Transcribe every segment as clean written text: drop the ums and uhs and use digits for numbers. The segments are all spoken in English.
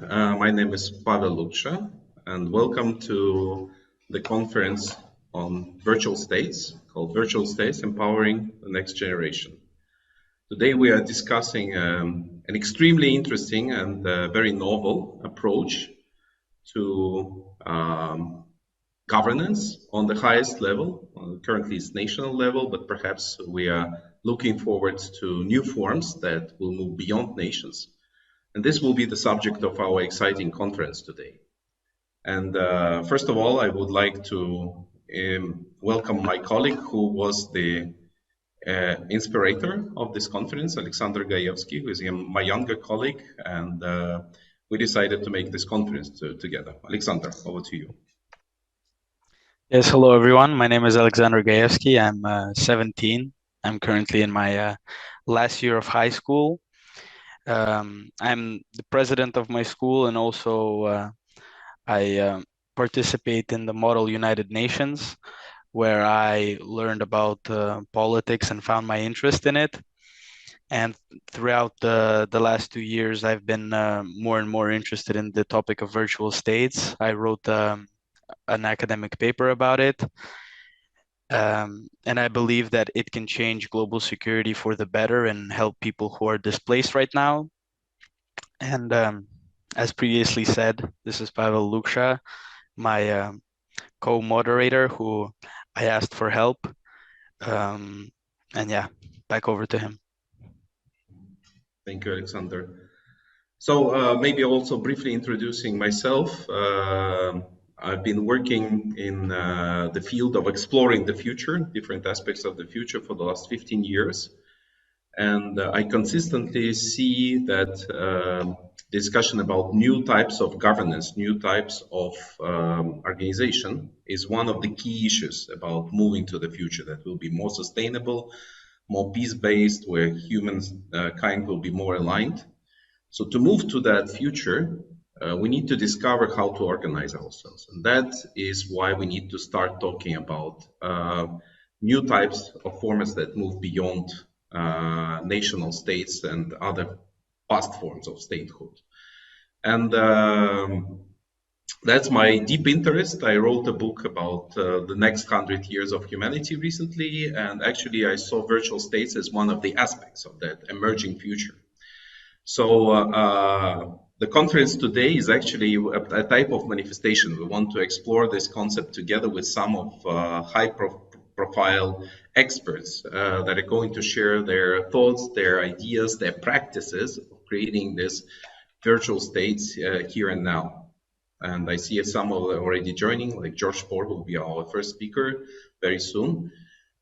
My name is Pavel Luksha, and welcome to the conference on virtual states called Virtual States Empowering the Next Generation. Today we are discussing an extremely interesting and very novel approach to governance on the highest level. Currently it's national level, but perhaps we are looking forward to new forms that will move beyond nations. And this will be the subject of our exciting conference today. And first of all, I would like to welcome my colleague who was the inspirator of this conference, Alexander Gaevsky, who is my younger colleague, and we decided to make this conference together. Alexander, over to you. Yes, hello everyone. My name is Alexander Gaevsky. I'm 17. I'm currently in my last year of high school. I'm the president of my school, and also I participate in the Model United Nations, where I learned about politics and found my interest in it. And throughout the last 2 years, I've been more and more interested in the topic of virtual states. I wrote an academic paper about it. And I believe that it can change global security for the better and help people who are displaced right now. And as previously said, this is Pavel Luksha, my co-moderator, who I asked for help. And yeah, back over to him. Thank you, Alexander. So maybe also briefly introducing myself. I've been working in the field of exploring the future, different aspects of the future for the last 15 years. And I consistently see that discussion about new types of governance, new types of organization is one of the key issues about moving to the future that will be more sustainable, more peace-based, where humankind will be more aligned. So to move to that future, we need to discover how to organize ourselves. And that is why we need to start talking about new types of formats that move beyond national states and other past forms of statehood. And that's my deep interest. I wrote a book about the next 100 years of humanity recently, and actually I saw virtual states as one of the aspects of that emerging future. So the conference today is actually a type of manifestation. We want to explore this concept together with some of high-profile experts that are going to share their thoughts, their ideas, their practices of creating this virtual states here and now. And I see some of them already joining, like George Spohr, who will be our first speaker very soon.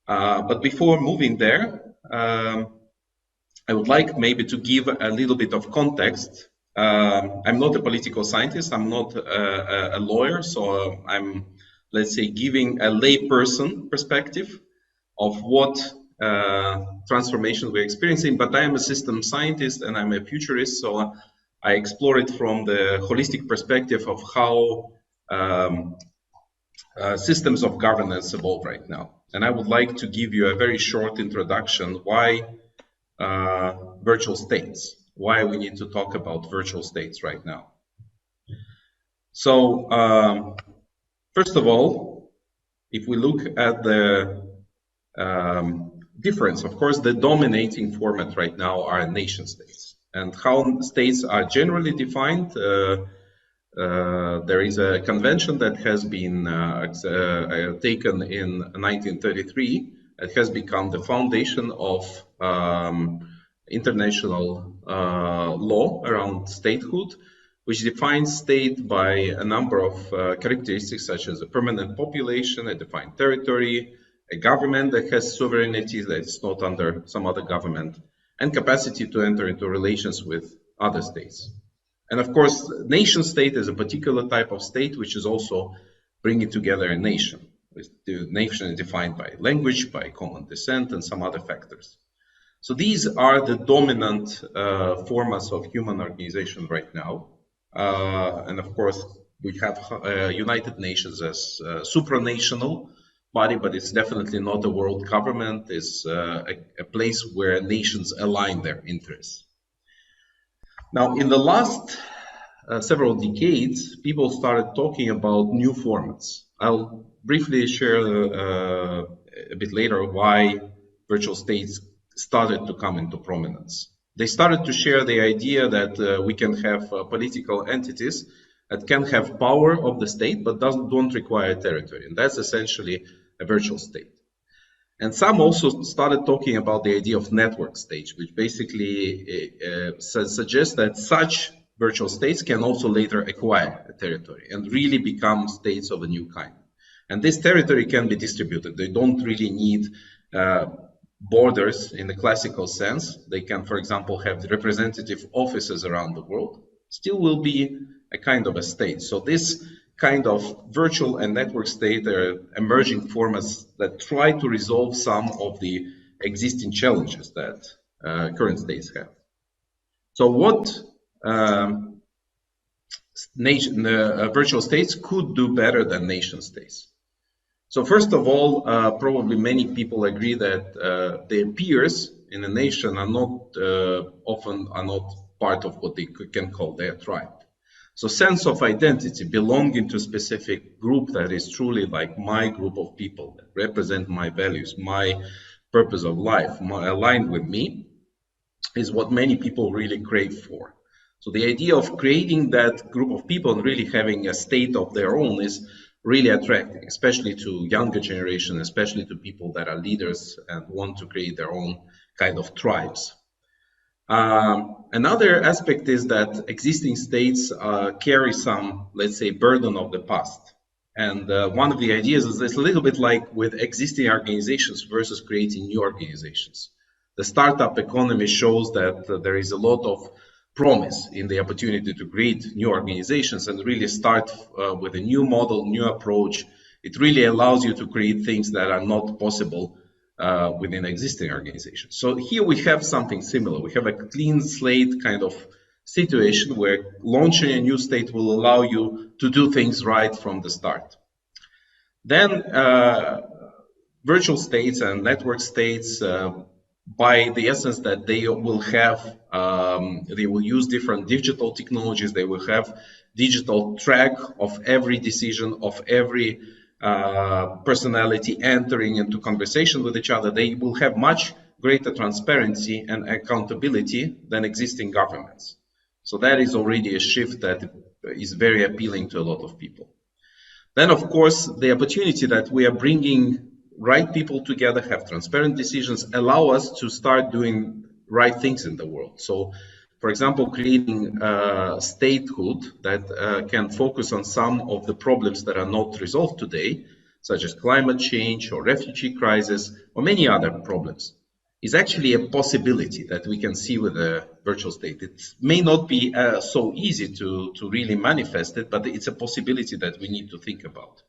But before moving there, I would like maybe to give a little bit of context. I'm not a political scientist, I'm not a lawyer, so I'm, let's say, giving a layperson perspective of what transformation we're experiencing, but I am a system scientist and I'm a futurist, so I explore it from the holistic perspective of how systems of governance evolve right now. And I would like to give you a very short introduction why virtual states, why we need to talk about virtual states right now. So first of all, if we look at the difference, of course, the dominating format right now are nation states. And how states are generally defined, there is a convention that has been taken in 1933. It has become the foundation of international law around statehood, which defines state by a number of characteristics such as a permanent population, a defined territory, a government that has sovereignty that is not under some other government, and capacity to enter into relations with other states. And of course, nation state is a particular type of state which is also bringing together a nation. The nation is defined by language, by common descent, and some other factors. So these are the dominant formats of human organization right now. And of course, we have United Nations as a supranational body, but it's definitely not a world government. It's a place where nations align their interests. Now, in the last several decades, people started talking about new formats. I'll briefly share a bit later why virtual states started to come into prominence. They started to share the idea that we can have political entities that can have power of the state but don't require territory, and that's essentially a virtual state. And some also started talking about the idea of network states, which basically suggests that such virtual states can also later acquire a territory and really become states of a new kind. And this territory can be distributed. They don't really need borders in the classical sense. They can, for example, have representative offices around the world. Still will be a kind of a state. So this kind of virtual and network state are emerging formats that try to resolve some of the existing challenges that current states have. So what virtual states could do better than nation states? So first of all, probably many people agree that their peers in a nation are not often part of what they can call their tribe. So sense of identity, belonging to a specific group that is truly like my group of people that represent my values, my purpose of life, aligned with me, is what many people really crave for. So the idea of creating that group of people and really having a state of their own is really attracting, especially to younger generation, especially to people that are leaders and want to create their own kind of tribes. Another aspect is that existing states carry some, let's say, burden of the past. And one of the ideas is it's a little bit like with existing organizations versus creating new organizations. The startup economy shows that there is a lot of promise in the opportunity to create new organizations and really start with a new model, new approach. It really allows you to create things that are not possible within existing organizations. So here we have something similar. We have a clean slate kind of situation where launching a new state will allow you to do things right from the start. Then virtual states and network states, by the essence that they will have, they will use different digital technologies, they will have digital track of every decision, of every personality entering into conversation with each other. They will have much greater transparency and accountability than existing governments. So that is already a shift that is very appealing to a lot of people. Then, of course, the opportunity that we are bringing right people together, have transparent decisions, allow us to start doing right things in the world. So, for example, creating statehood that can focus on some of the problems that are not resolved today, such as climate change or refugee crisis or many other problems, is actually a possibility that we can see with a virtual state. It may not be so easy to really manifest it, but it's a possibility that we need to think about.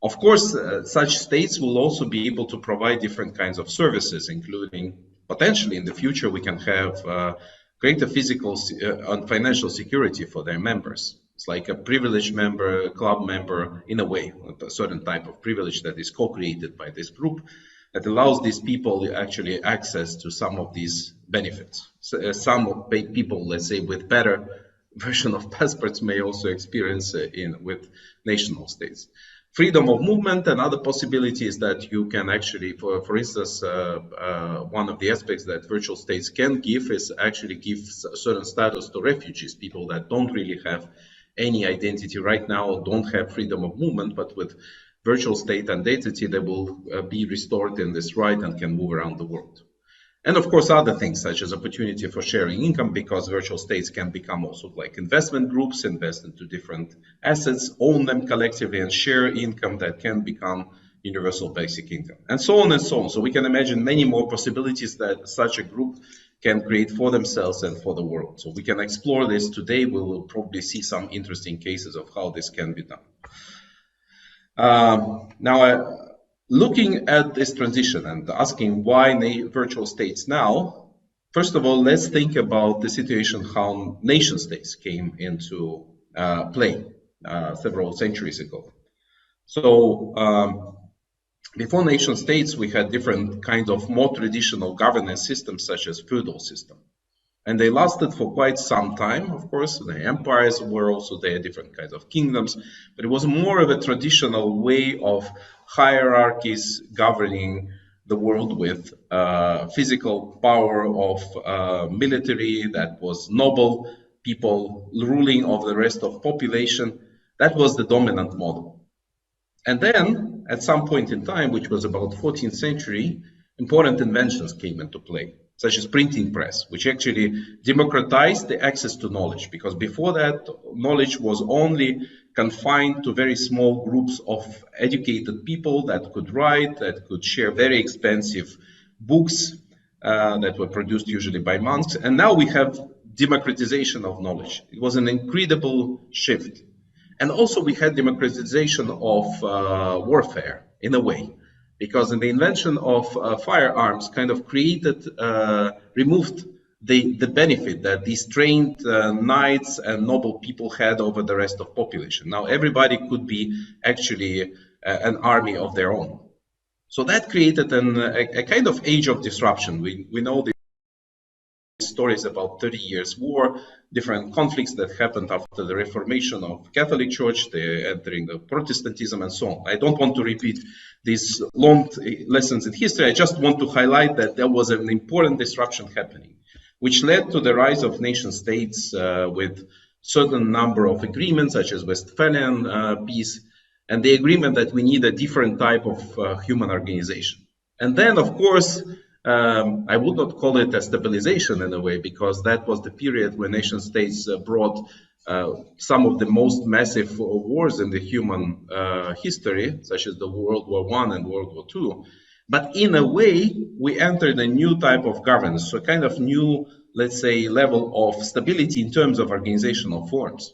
Of course, such states will also be able to provide different kinds of services, including potentially in the future we can have greater physical and financial security for their members. It's like a privileged member, a club member, in a way, a certain type of privilege that is co-created by this group that allows these people actually access to some of these benefits. So, some people, let's say, with better version of passports may also experience with national states. Freedom of movement, another possibility is that you can actually, for instance, one of the aspects that virtual states can give is actually give certain status to refugees, people that don't really have any identity right now, don't have freedom of movement, but with virtual state identity, they will be restored in this right and can move around the world. And of course, other things such as opportunity for sharing income, because virtual states can become also like investment groups, invest into different assets, own them collectively and share income that can become universal basic income, and so on and so on. So we can imagine many more possibilities that such a group can create for themselves and for the world. So we can explore this today. We will probably see some interesting cases of how this can be done. Looking at this transition and asking why virtual states now, first of all, let's think about the situation how nation states came into play several centuries ago. So before nation states, we had different kinds of more traditional governance systems, such as feudal system. And they lasted for quite some time, of course. The empires were also there, different kinds of kingdoms, but it was more of a traditional way of hierarchies governing the world with physical power of military that was noble, people ruling over the rest of population. That was the dominant model. And then, at some point in time, which was about 14th century, important inventions came into play, such as printing press, which actually democratized the access to knowledge, because before that, knowledge was only confined to very small groups of educated people that could write, that could share very expensive books that were produced usually by monks. And now we have democratization of knowledge. It was an incredible shift. And also we had democratization of warfare, in a way, because in the invention of firearms kind of created, removed the benefit that these trained knights and noble people had over the rest of population. Now everybody could be actually an army of their own. So that created a kind of age of disruption. We know the stories about 30 Years' War, different conflicts that happened after the Reformation of Catholic Church, the entering of Protestantism, and so on. I don't want to repeat these long lessons in history. I just want to highlight that there was an important disruption happening, which led to the rise of nation states with certain number of agreements, such as Westphalian peace, and the agreement that we need a different type of human organization. And then, of course, I would not call it a stabilization in a way, because that was the period when nation states brought some of the most massive wars in the human history, such as the World War I and World War II. But in a way, we entered a new type of governance, so a kind of new, let's say, level of stability in terms of organizational forms.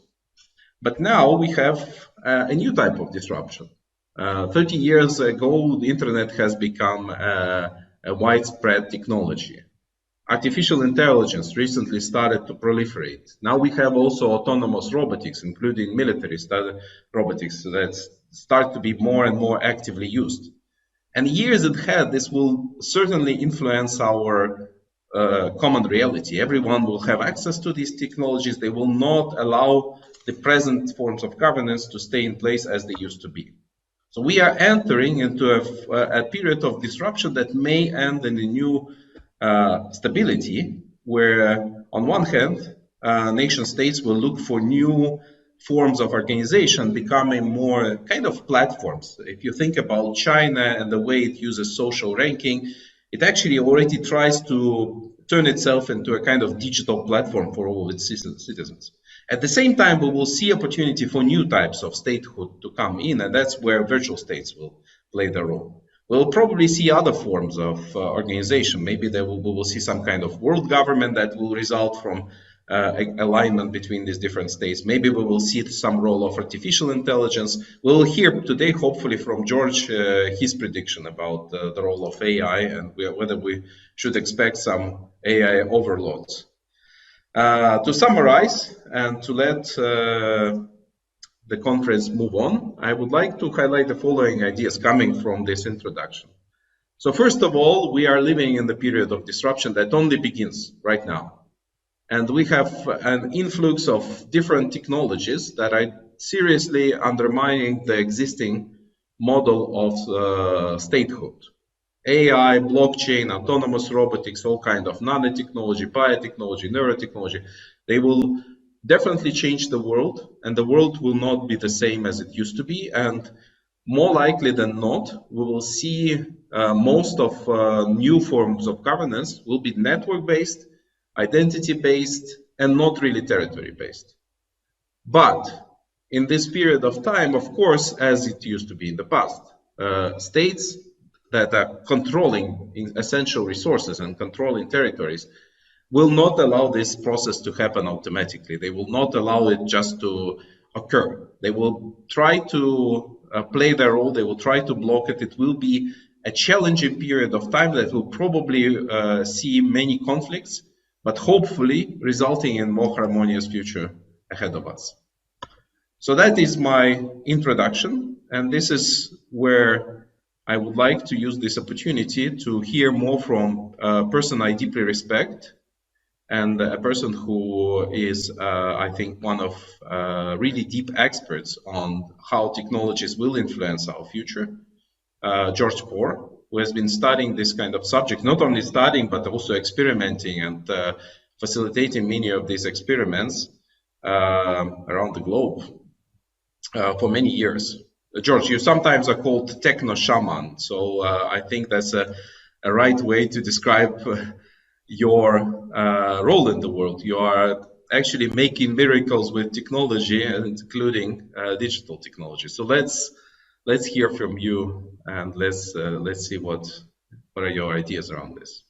But now we have a new type of disruption. 30 years ago, the internet has become a widespread technology. Artificial intelligence recently started to proliferate. Now we have also autonomous robotics, including military robotics, that start to be more and more actively used. And years ahead, this will certainly influence our common reality. Everyone will have access to these technologies. They will not allow the present forms of governance to stay in place as they used to be. So we are entering into a period of disruption that may end in a new stability, where on one hand, nation states will look for new forms of organization, becoming more kind of platforms. If you think about China and the way it uses social ranking, it actually already tries to turn itself into a kind of digital platform for all of its citizens. At the same time, we will see opportunity for new types of statehood to come in, and that's where virtual states will play their role. We'll probably see other forms of organization. Maybe we will see some kind of world government that will result from alignment between these different states. Maybe we will see some role of artificial intelligence. We'll hear today, hopefully, from George, his prediction about the role of AI and whether we should expect some AI overloads. To summarize and to let the conference move on, I would like to highlight the following ideas coming from this introduction. So first of all, we are living in the period of disruption that only begins right now. And we have an influx of different technologies that are seriously undermining the existing model of statehood. AI, blockchain, autonomous robotics, all kinds of nanotechnology, biotechnology, neurotechnology, they will definitely change the world, and the world will not be the same as it used to be. And more likely than not, we will see most of new forms of governance will be network-based, identity-based, and not really territory-based. But in this period of time, of course, as it used to be in the past, states that are controlling essential resources and controlling territories will not allow this process to happen automatically. They will not allow it just to occur. They will try to play their role. They will try to block it. It will be a challenging period of time that will probably see many conflicts, but hopefully resulting in more harmonious future ahead of us. So that is my introduction, and this is where I would like to use this opportunity to hear more from a person I deeply respect and a person who is, I think, one of really deep experts on how technologies will influence our future, George Bohr, who has been studying this kind of subject, not only studying, but also experimenting and facilitating many of these experiments around the globe for many years. George, you sometimes are called techno shaman, so I think that's a right way to describe your role in the world. You are actually making miracles with technology, including digital technology. So let's hear from you, and let's see what are your ideas around this.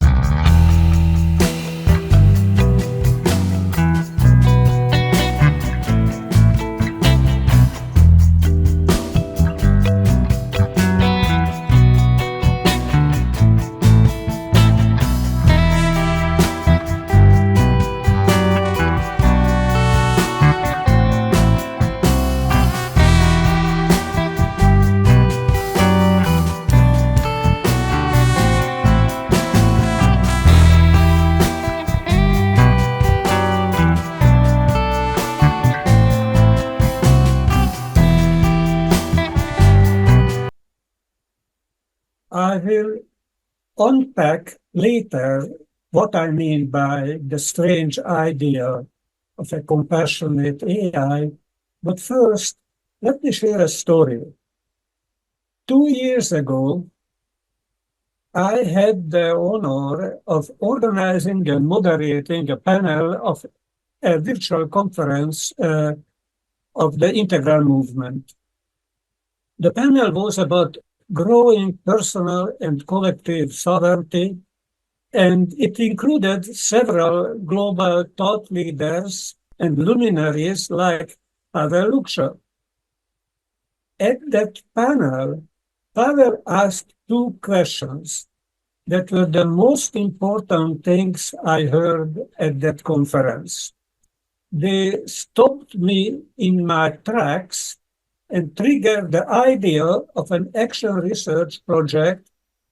I will unpack later what I mean by the strange idea of a compassionate AI, but first, let me share a story. 2 years ago, I had the honor of organizing and moderating a panel of a virtual conference of the Integral Movement. The panel was about growing personal and collective sovereignty, and it included several global thought leaders and luminaries like Pavel Lukša. At that panel, Pavel asked 2 questions that were the most important things I heard at that conference. They stopped me in my tracks and triggered the idea of an action research project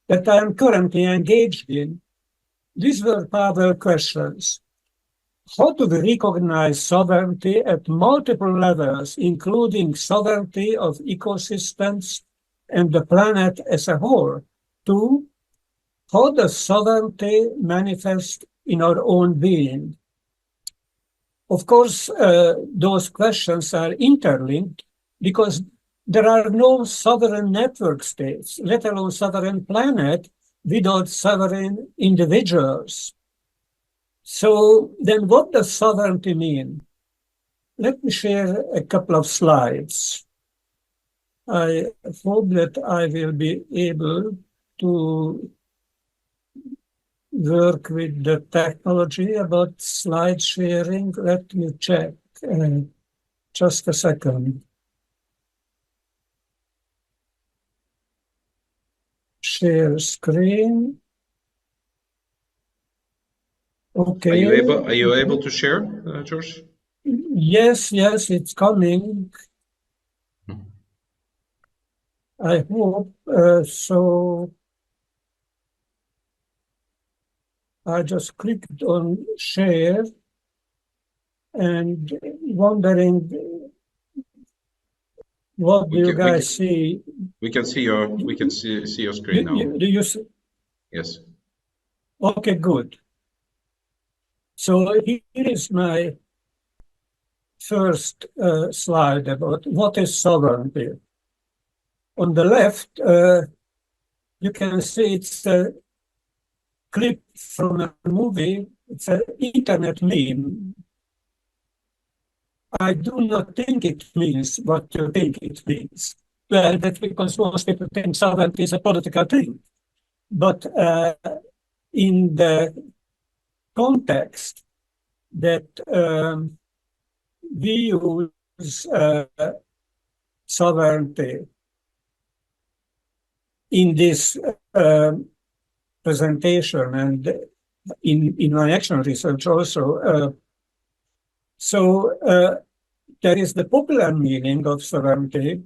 that I am currently engaged in. These were Pavel questions. How do we recognize sovereignty at multiple levels, including sovereignty of ecosystems and the planet as a whole? 2, how does sovereignty manifest in our own being? Of course, those questions are interlinked because there are no sovereign network states, let alone sovereign planet, without sovereign individuals. So then what does sovereignty mean? Let me share a couple of slides. I hope that I will be able to work with the technology about slide sharing. Let me check. Just a second. Share screen. Okay. Are you able to share, George? Yes, it's coming. I hope so. I just clicked on share and wondering what do you guys see? We can see your screen now. Do you see? Yes. Okay, good. So here is my first slide about what is sovereignty. On the left, you can see it's a clip from a movie. It's an internet meme. I do not think it means what you think it means. Well, that's because most people think sovereignty is a political thing. But in the context that we use sovereignty in this presentation and in my action research also, there is the popular meaning of sovereignty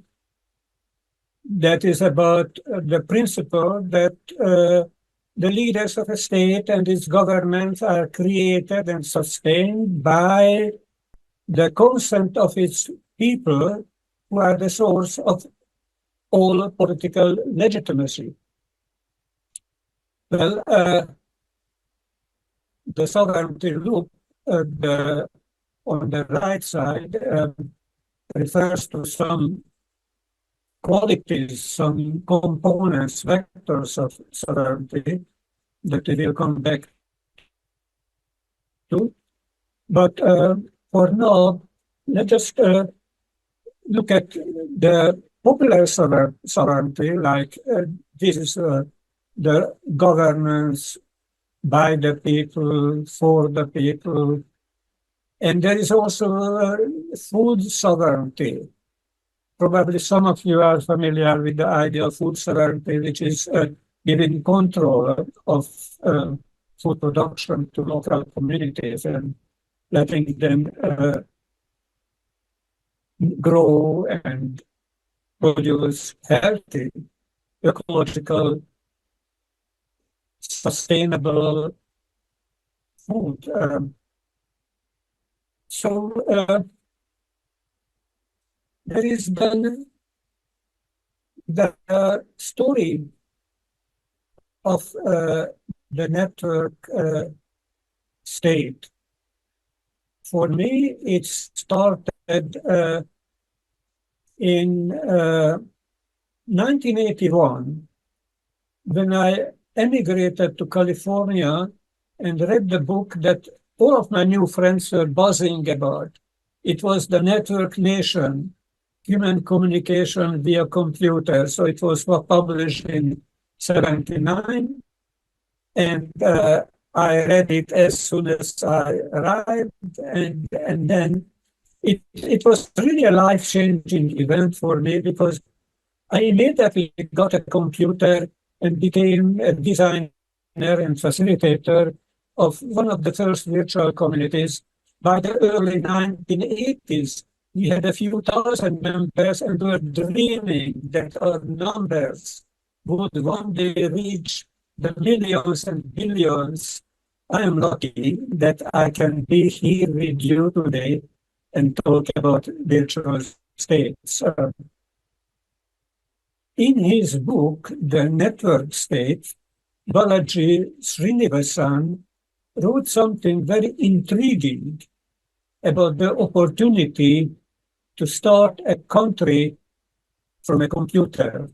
that is about the principle that the leaders of a state and its government are created and sustained by the consent of its people, who are the source of all political legitimacy. Well, the sovereignty loop on the right side refers to some qualities, some components, vectors of sovereignty that we will come back to. But for now, let's just look at the popular sovereignty, like this is the governance by the people, for the people. And there is also food sovereignty. Probably some of you are familiar with the idea of food sovereignty, which is giving control of food production to local communities and letting them grow and produce healthy, ecological, sustainable food. There is then the story of the network state. For me, it started in 1981 when I emigrated to California and read the book that all of my new friends were buzzing about. It was The Network Nation, Human Communication via Computer. So it was published in 1979. And I read it as soon as I arrived. And then it was really a life-changing event for me, because I immediately got a computer and became a designer and facilitator of one of the first virtual communities. By the early 1980s, we had a few thousand members and were dreaming that our numbers would one day reach the millions and billions. I am lucky that I can be here with you today and talk about virtual states. In his book, The Network State, Balaji Srinivasan wrote something very intriguing about the opportunity to start a country from a computer.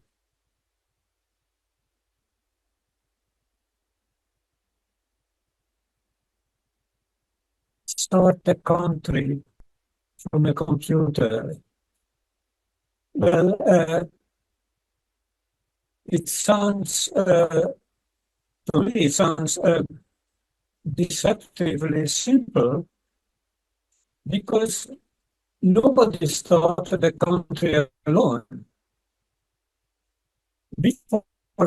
Start a country from a computer. Well, it sounds, to me, it sounds deceptively simple, because nobody started the country alone. Before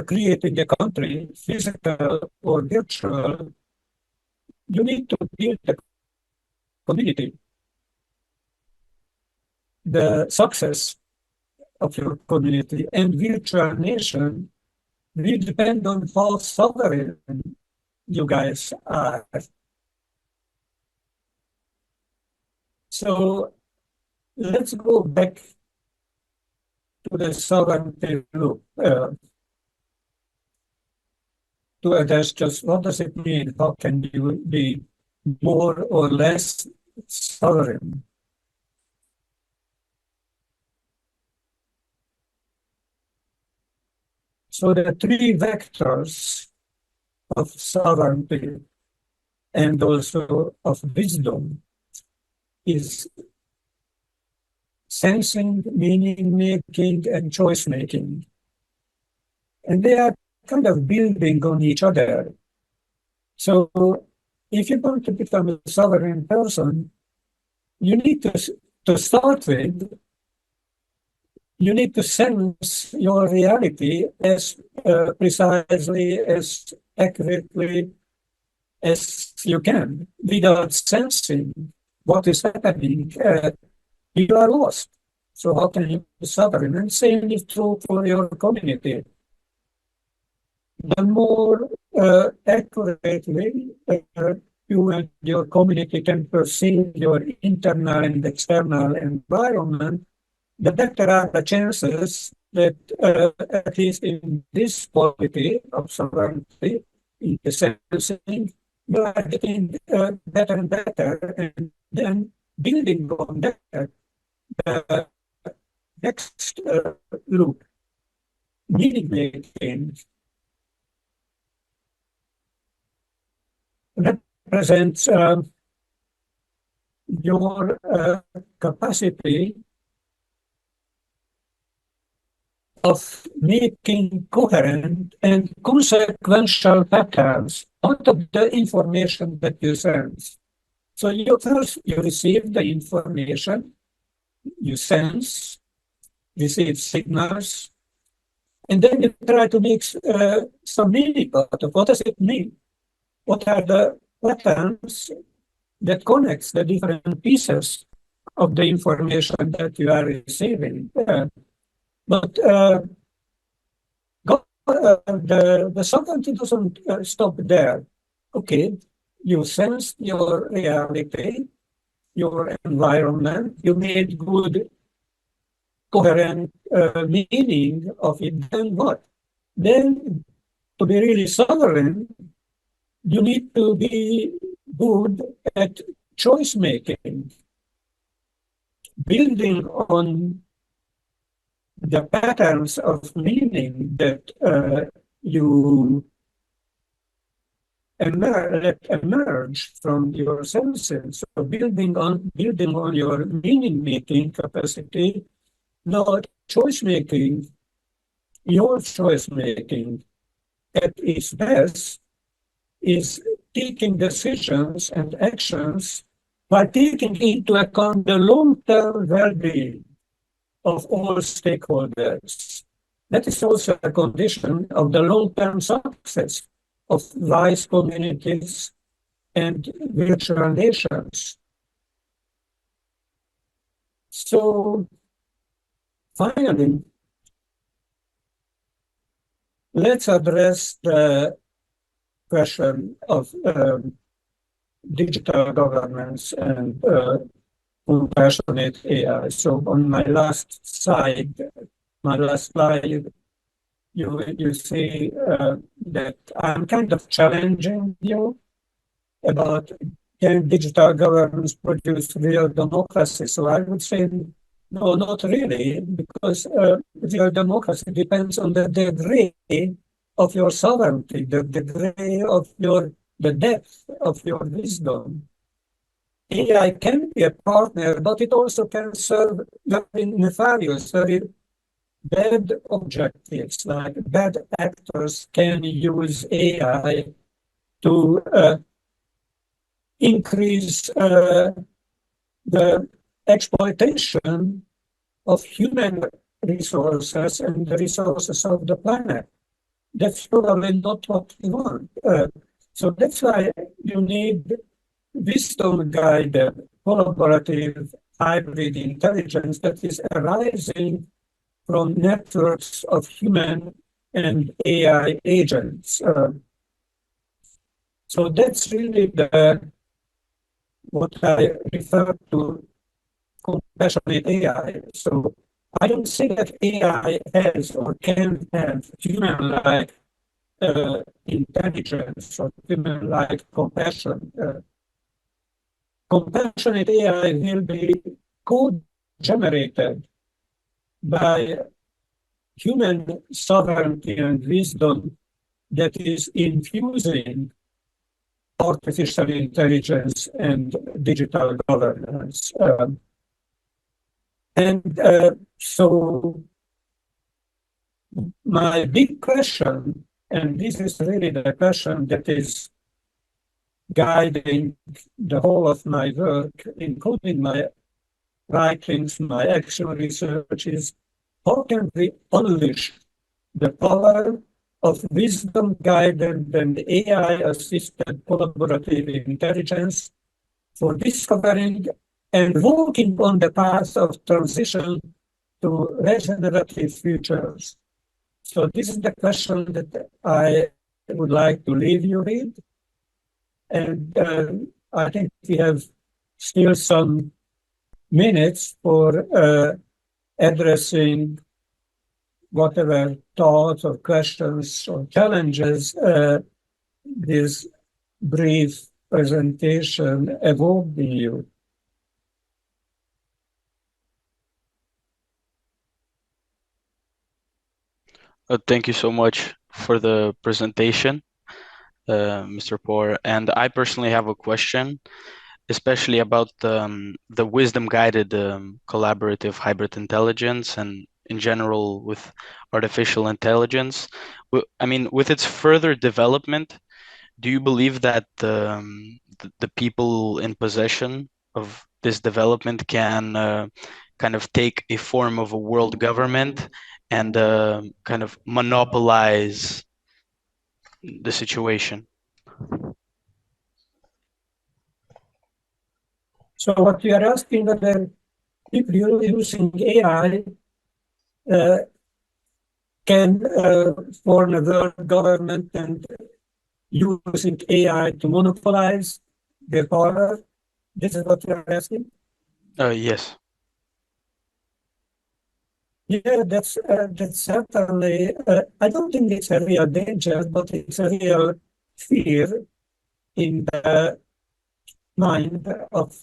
creating a country, physical or virtual, you need to build a community. The success of your community and virtual nation will depend on how sovereign you guys are. So let's go back to the sovereignty loop to address just what does it mean? How can you be more or less sovereign? So the three vectors of sovereignty and also of wisdom is sensing, meaning making, and choice making. And they are kind of building on each other. So if you want to become a sovereign person, you need to start with, you need to sense your reality as precisely, as accurately as you can. Without sensing what is happening, you are lost. So how can you be sovereign? And same is true for your community. The more accurately you and your community can perceive your internal and external environment, the better are the chances that, at least in this quality of sovereignty, in the sensing, you are getting better and better, and then building on that, the next loop, meaning making, represents your capacity of making coherent and consequential patterns out of the information that you sense. So you first you receive the information, you sense, receive signals, and then you try to make some meaning out of what does it mean? What are the patterns that connects the different pieces of the information that you are receiving? But the sovereignty doesn't stop there. Okay, you sense your reality, your environment, you made good, coherent meaning of it, then what? Then, to be really sovereign, you need to be good at choice making, building on the patterns of meaning that you emerge from your senses. So building on your meaning making capacity, not choice making, your choice making at its best is taking decisions and actions by taking into account the long-term well-being of all stakeholders. That is also a condition of the long-term success of wise communities and virtual nations. So, finally, let's address the question of digital governance and compassionate AI. So on my last slide, you see that I'm kind of challenging you about can digital governance produce real democracy? So I would say no, not really, because real democracy depends on the degree of your sovereignty, the degree of the depth of your wisdom. AI can be a partner, but it also can serve very nefarious, very bad objectives, like bad actors can use AI to increase the exploitation of human resources and the resources of the planet. That's probably not what we want. So that's why you need wisdom-guided, collaborative, hybrid intelligence that is arising from networks of human and AI agents. So that's really what I refer to compassionate AI. So I don't say that AI has or can have human-like intelligence or human-like compassion. Compassionate AI will be co-generated by human sovereignty and wisdom that is infusing artificial intelligence and digital governance. So my big question, and this is really the question that is guiding the whole of my work, including my writings, my actual research, is how can we unleash the power of wisdom-guided and AI-assisted collaborative intelligence for discovering and walking on the path of transition to regenerative futures. So this is the question that I would like to leave you with. And I think we have still some minutes for addressing whatever thoughts or questions or challenges this brief presentation evoked in you. Thank you so much for the presentation, Mr. Poor. And I personally have a question, especially about the wisdom-guided collaborative hybrid intelligence and in general with artificial intelligence. I mean, with its further development, do you believe that the people in possession of this development can kind of take a form of a world government and kind of monopolize the situation? So what we are asking whether people using AI can form a world government and using AI to monopolize their power. This is what we are asking? Yes. Yeah, that's certainly, I don't think it's a real danger, but it's a real fear in the mind of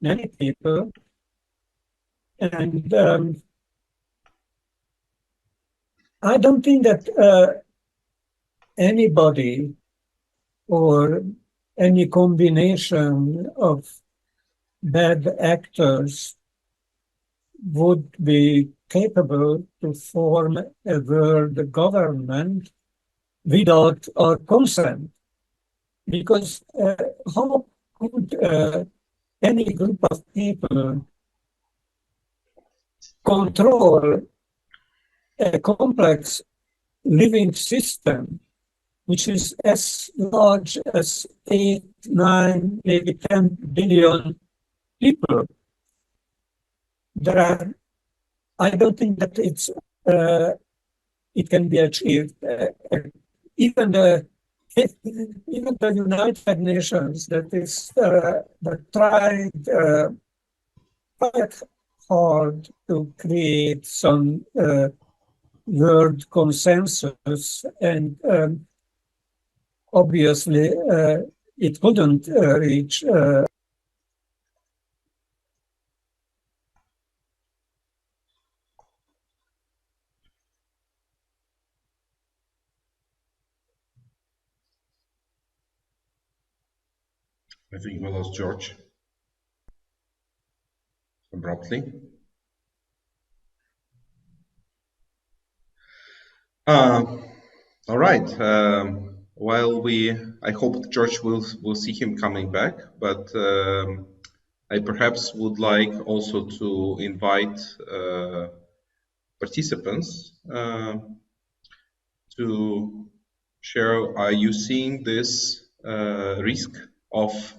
many people. And I don't think that anybody or any combination of bad actors would be capable to form a world government without our consent. Because how could any group of people control a complex living system which is as large as 8, 9, maybe 10 billion people? I don't think that it can be achieved. Even the United Nations that tried quite hard to create some world consensus, and obviously it couldn't reach I think we lost George abruptly. All right. I hope George will see him coming back, but I perhaps would like also to invite participants to share. Are you seeing this risk of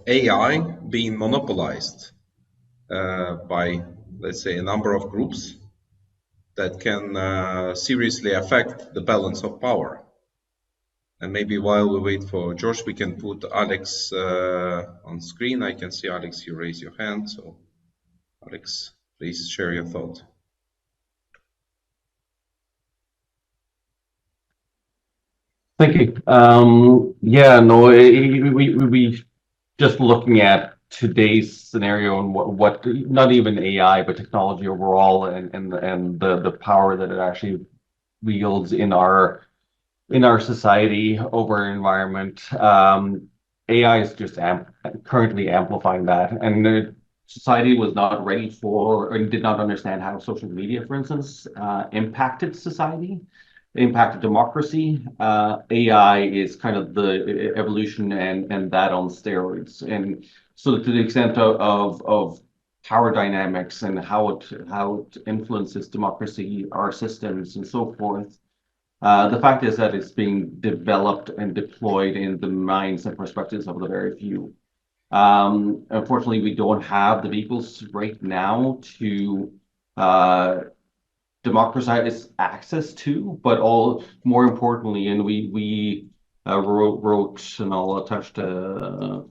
AI being monopolized by, let's say, a number of groups that can seriously affect the balance of power? And maybe while we wait for George, we can put Alex on screen. I can see Alex, you raise your hand. So Alex, please share your thought. Thank you. Yeah, no, we just looking at today's scenario and what not even AI but technology overall and the power that it actually wields in our society over our environment. AI is just currently amplifying that, and society was not ready for or did not understand how social media, for instance, impacted society, impacted democracy. AI is kind of the evolution and that on steroids. And so to the extent of power dynamics and how it influences democracy, our systems, and so forth. The fact is that it's being developed and deployed in the minds and perspectives of the very few. Unfortunately, we don't have the vehicles right now to democratize access to, but all more importantly, and we wrote, and I'll attach the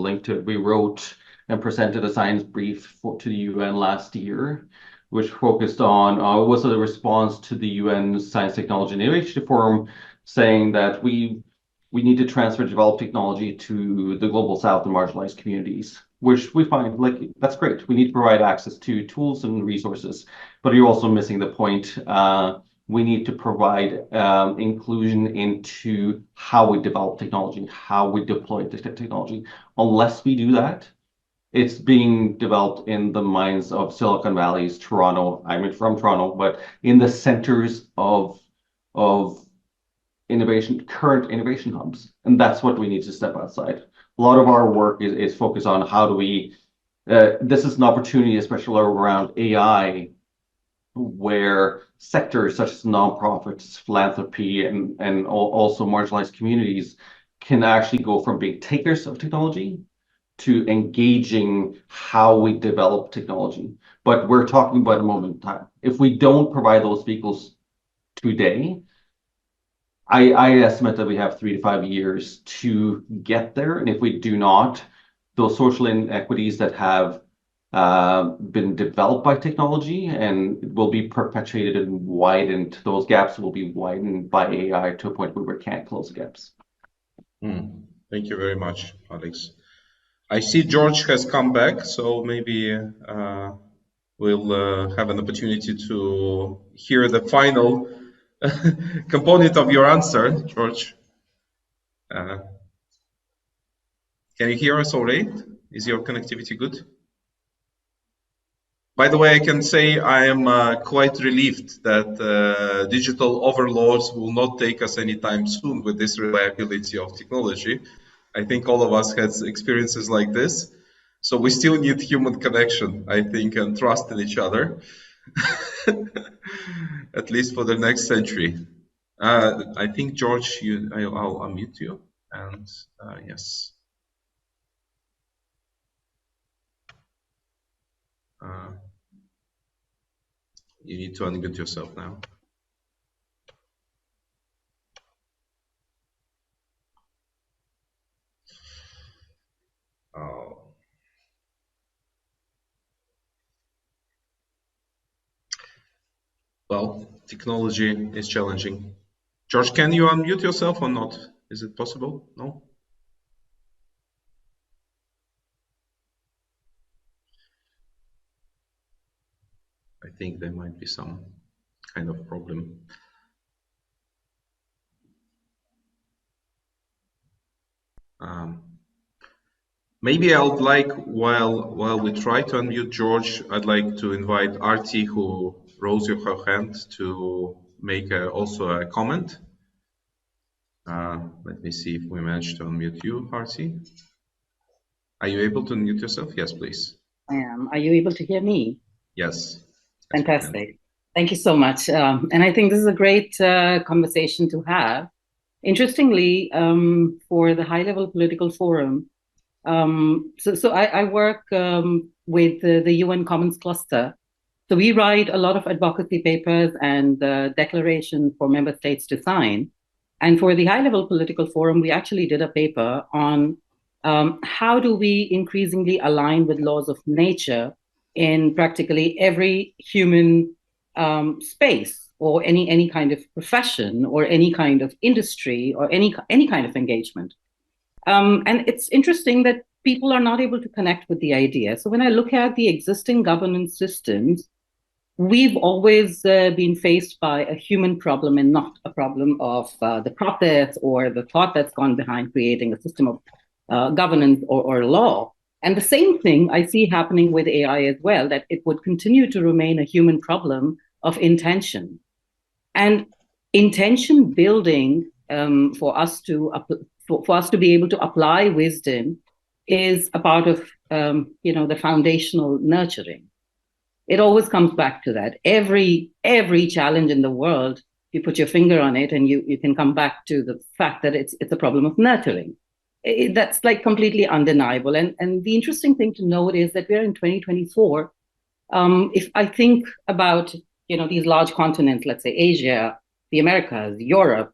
link to it. We wrote and presented a science brief to the UN last year, which focused on was a response to the UN Science, Technology, and Innovation Forum, saying that we need to transfer developed technology to the global south and marginalized communities, which we find like that's great. We need to provide access to tools and resources, but you're also missing the point. We need to provide inclusion into how we develop technology, how we deploy the technology. Unless we do that, it's being developed in the minds of Silicon Valley's Toronto. I'm from Toronto, but in the centers of innovation, current innovation hubs, and that's what we need to step outside. A lot of our work is focused on how do we. This is an opportunity, especially around AI, where sectors such as nonprofits, philanthropy, and also marginalized communities can actually go from being takers of technology to engaging how we develop technology. But we're talking about a moment in time. If we don't provide those vehicles today, I estimate that we have 3 to 5 years to get there. And if we do not, those social inequities that have been developed by technology and will be perpetuated and widened, those gaps will be widened by AI to a point where we can't close the gaps. Thank you very much, Alex. I see George has come back, so maybe we'll have an opportunity to hear the final component of your answer, George. Can you hear us all right? Is your connectivity good? By the way, I can say I am quite relieved that digital overlords will not take us anytime soon with this reliability of technology. I think all of us had experiences like this. So we still need human connection, I think, and trust in each other, at least for the next century. I think, George, I'll unmute you. And yes. You need to unmute yourself now. Oh. Well, technology is challenging. George, can you unmute yourself or not? Is it possible? No? I think there might be some kind of problem. Maybe I would like, while we try to unmute George, I'd like to invite Arti, who rose her hand, to make also a comment. Let me see if we managed to unmute you, Arti. Are you able to unmute yourself? Yes, please. I am. Are you able to hear me? Yes. Fantastic. Thank you so much. And I think this is a great conversation to have. Interestingly, for the high-level political forum, so I work with the UN Commons Cluster. So we write a lot of advocacy papers and declarations for member states to sign. And for the high-level political forum, we actually did a paper on how do we increasingly align with laws of nature in practically every human space, or any kind of profession, or any kind of industry, or any kind of engagement. And it's interesting that people are not able to connect with the idea. So when I look at the existing governance systems, we've always been faced by a human problem and not a problem of the process or the thought that's gone behind creating a system of governance or law. And the same thing I see happening with AI as well, that it would continue to remain a human problem of intention. And intention building for us to be able to apply wisdom is a part of the foundational nurturing. It always comes back to that. Every challenge in the world, you put your finger on it, and you can come back to the fact that it's a problem of nurturing. That's like completely undeniable. And the interesting thing to note is that we're in 2024, If I think about, these large continents, let's say Asia, the Americas, Europe,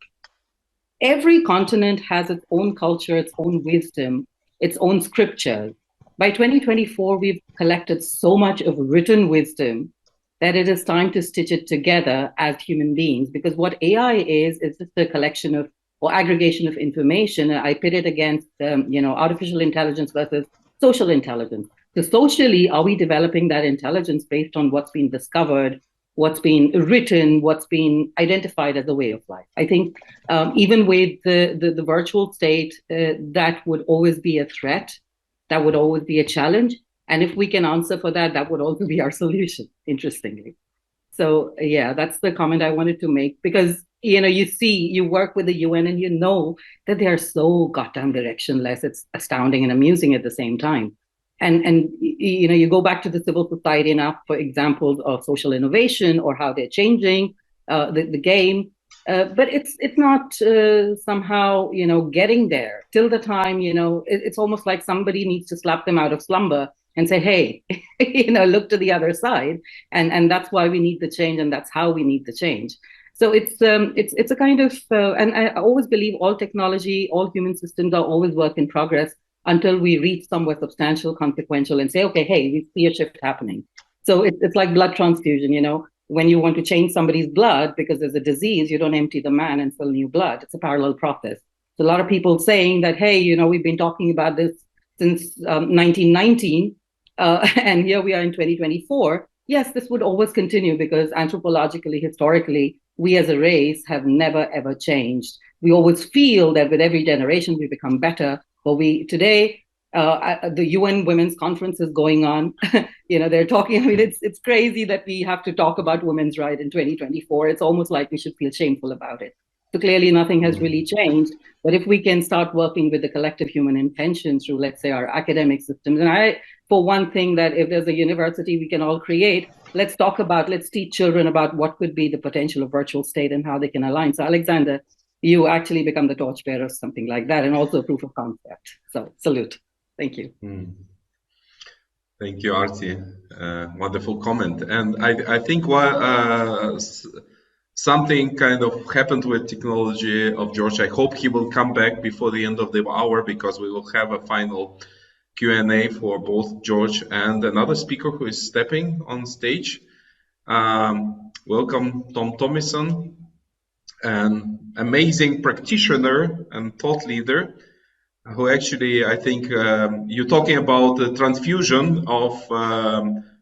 every continent has its own culture, its own wisdom, its own scriptures. By 2024, we've collected so much of written wisdom that it is time to stitch it together as human beings. Because what AI is just a collection of or aggregation of information. I pit it against, artificial intelligence versus social intelligence. So socially, are we developing that intelligence based on what's been discovered, what's been written, what's been identified as a way of life? I think even with the virtual state, that would always be a threat. That would always be a challenge. And if we can answer for that, that would also be our solution, interestingly. So yeah, that's the comment I wanted to make, because you work with the UN and you know that they are so goddamn directionless. It's astounding and amusing at the same time. And you go back to the civil society now for examples of social innovation or how they're changing the game. But it's not somehow, getting there till the time, it's almost like somebody needs to slap them out of slumber and say, hey, look to the other side. And that's why we need the change. And that's how we need the change. So it's a kind of, and I always believe all technology, all human systems are always work in progress until we reach somewhere substantial, consequential, and say, okay, hey, we see a shift happening. So it's like blood transfusion, when you want to change somebody's blood because there's a disease, you don't empty the man and fill new blood. It's a parallel process. So a lot of people saying that, hey, we've been talking about this since 1919, and here we are in 2024. Yes, this would always continue because anthropologically, historically, we as a race have never, ever changed. We always feel that with every generation, we become better. But today, the UN Women's Conference is going on. They're talking, it's crazy that we have to talk about women's rights in 2024. It's almost like we should feel shameful about it. So clearly nothing has really changed. But if we can start working with the collective human intention through, let's say, our academic systems, and for one thing, that if there's a university we can all create, let's teach children about what could be the potential of virtual state and how they can align. So Alexander, you actually become the torchbearer of something like that, and also a proof of concept. So salute. Thank you. Thank you, Arti. Wonderful comment. And I think something kind of happened with technology of George. I hope he will come back before the end of the hour, because we will have a final Q&A for both George and another speaker who is stepping on stage. Welcome, Tom Thomason, an amazing practitioner and thought leader, who actually, I think, you're talking about the transfusion of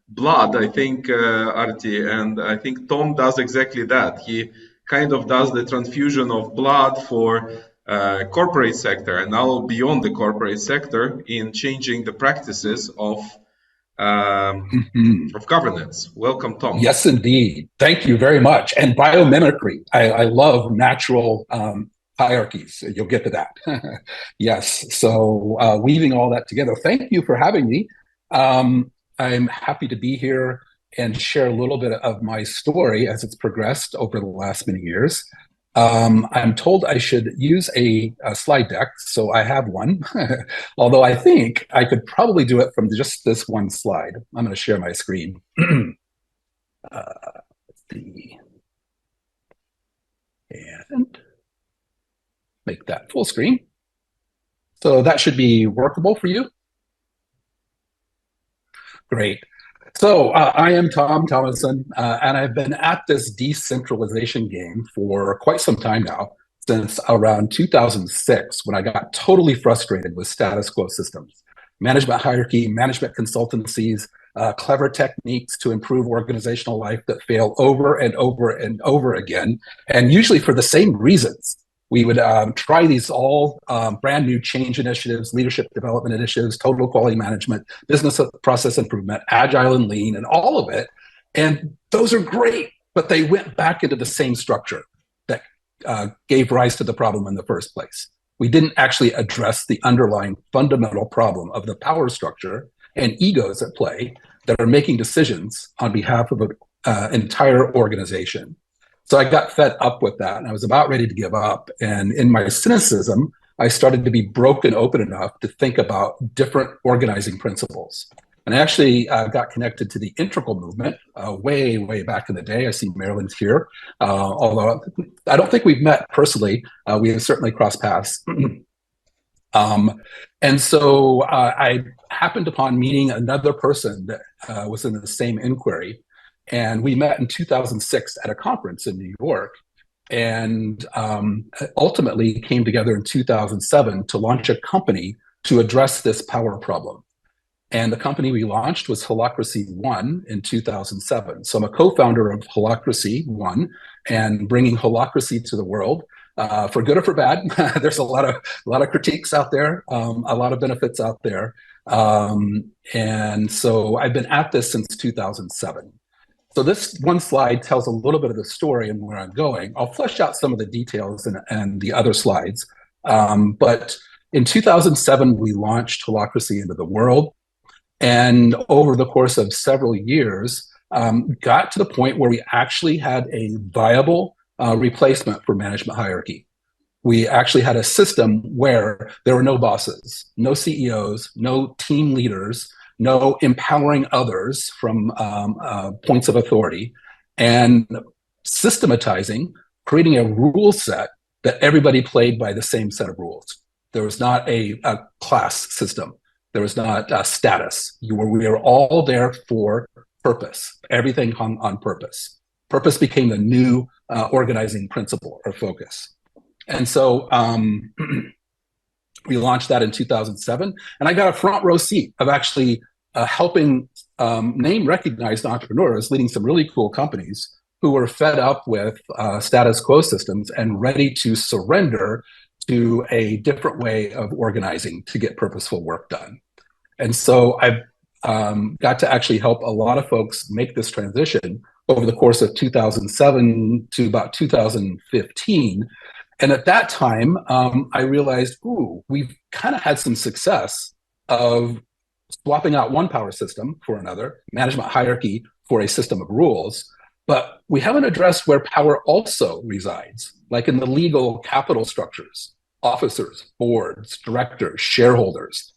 blood, I think, Arti, and I think Tom does exactly that. He kind of does the transfusion of blood for corporate sector, and now beyond the corporate sector, in changing the practices of governance. Welcome, Tom. Yes, indeed. Thank you very much. And biomimicry. I love natural hierarchies. You'll get to that. Yes. So weaving all that together. Thank you for having me. I'm happy to be here and share a little bit of my story as it's progressed over the last many years. I'm told I should use a slide deck, so I have one, although I think I could probably do it from just this one slide. I'm going to share my screen. Let's see. And make that full screen. So that should be workable for you. Great. So I am Tom Thomason, and I've been at this decentralization game for quite some time now, since around 2006, when I got totally frustrated with status quo systems, management hierarchy, management consultancies, clever techniques to improve organizational life that fail over and over and over again, and usually for the same reasons. We would try these all brand new change initiatives, leadership development initiatives, total quality management, business process improvement, agile and lean, and all of it. And those are great, but they went back into the same structure that gave rise to the problem in the first place. We didn't actually address the underlying fundamental problem of the power structure and egos at play that are making decisions on behalf of an entire organization. So I got fed up with that, and I was about ready to give up. And in my cynicism, I started to be broken open enough to think about different organizing principles. And I actually got connected to the Integral movement way, way back in the day. I see Marilyn's here, although I don't think we've met personally. We have certainly crossed paths. And so I happened upon meeting another person that was in the same inquiry. And we met in 2006 at a conference in New York, and ultimately came together in 2007 to launch a company to address this power problem. And the company we launched was Holacracy One in 2007. So I'm a co-founder of Holacracy One and bringing Holacracy to the world. For good or for bad, there's a lot of critiques out there, a lot of benefits out there. And so I've been at this since 2007. So this one slide tells a little bit of the story and where I'm going. I'll flesh out some of the details and the other slides. But in 2007, we launched Holacracy into the world. And over the course of several years, got to the point where we actually had a viable replacement for management hierarchy. We actually had a system where there were no bosses, no CEOs, no team leaders, no empowering others from points of authority, and systematizing, creating a rule set that everybody played by the same set of rules. There was not a class system. There was not a status. We were all there for purpose. Everything hung on purpose. Purpose became the new organizing principle or focus. And so we launched that in 2007. And I got a front row seat of actually helping name recognized entrepreneurs leading some really cool companies who were fed up with status quo systems and ready to surrender to a different way of organizing to get purposeful work done. And so I've got to actually help a lot of folks make this transition over the course of 2007 to about 2015. And at that time, I realized, we've kind of had some success of swapping out one power system for another, management hierarchy for a system of rules, but we haven't addressed where power also resides, like in the legal capital structures, officers, boards, directors, shareholders.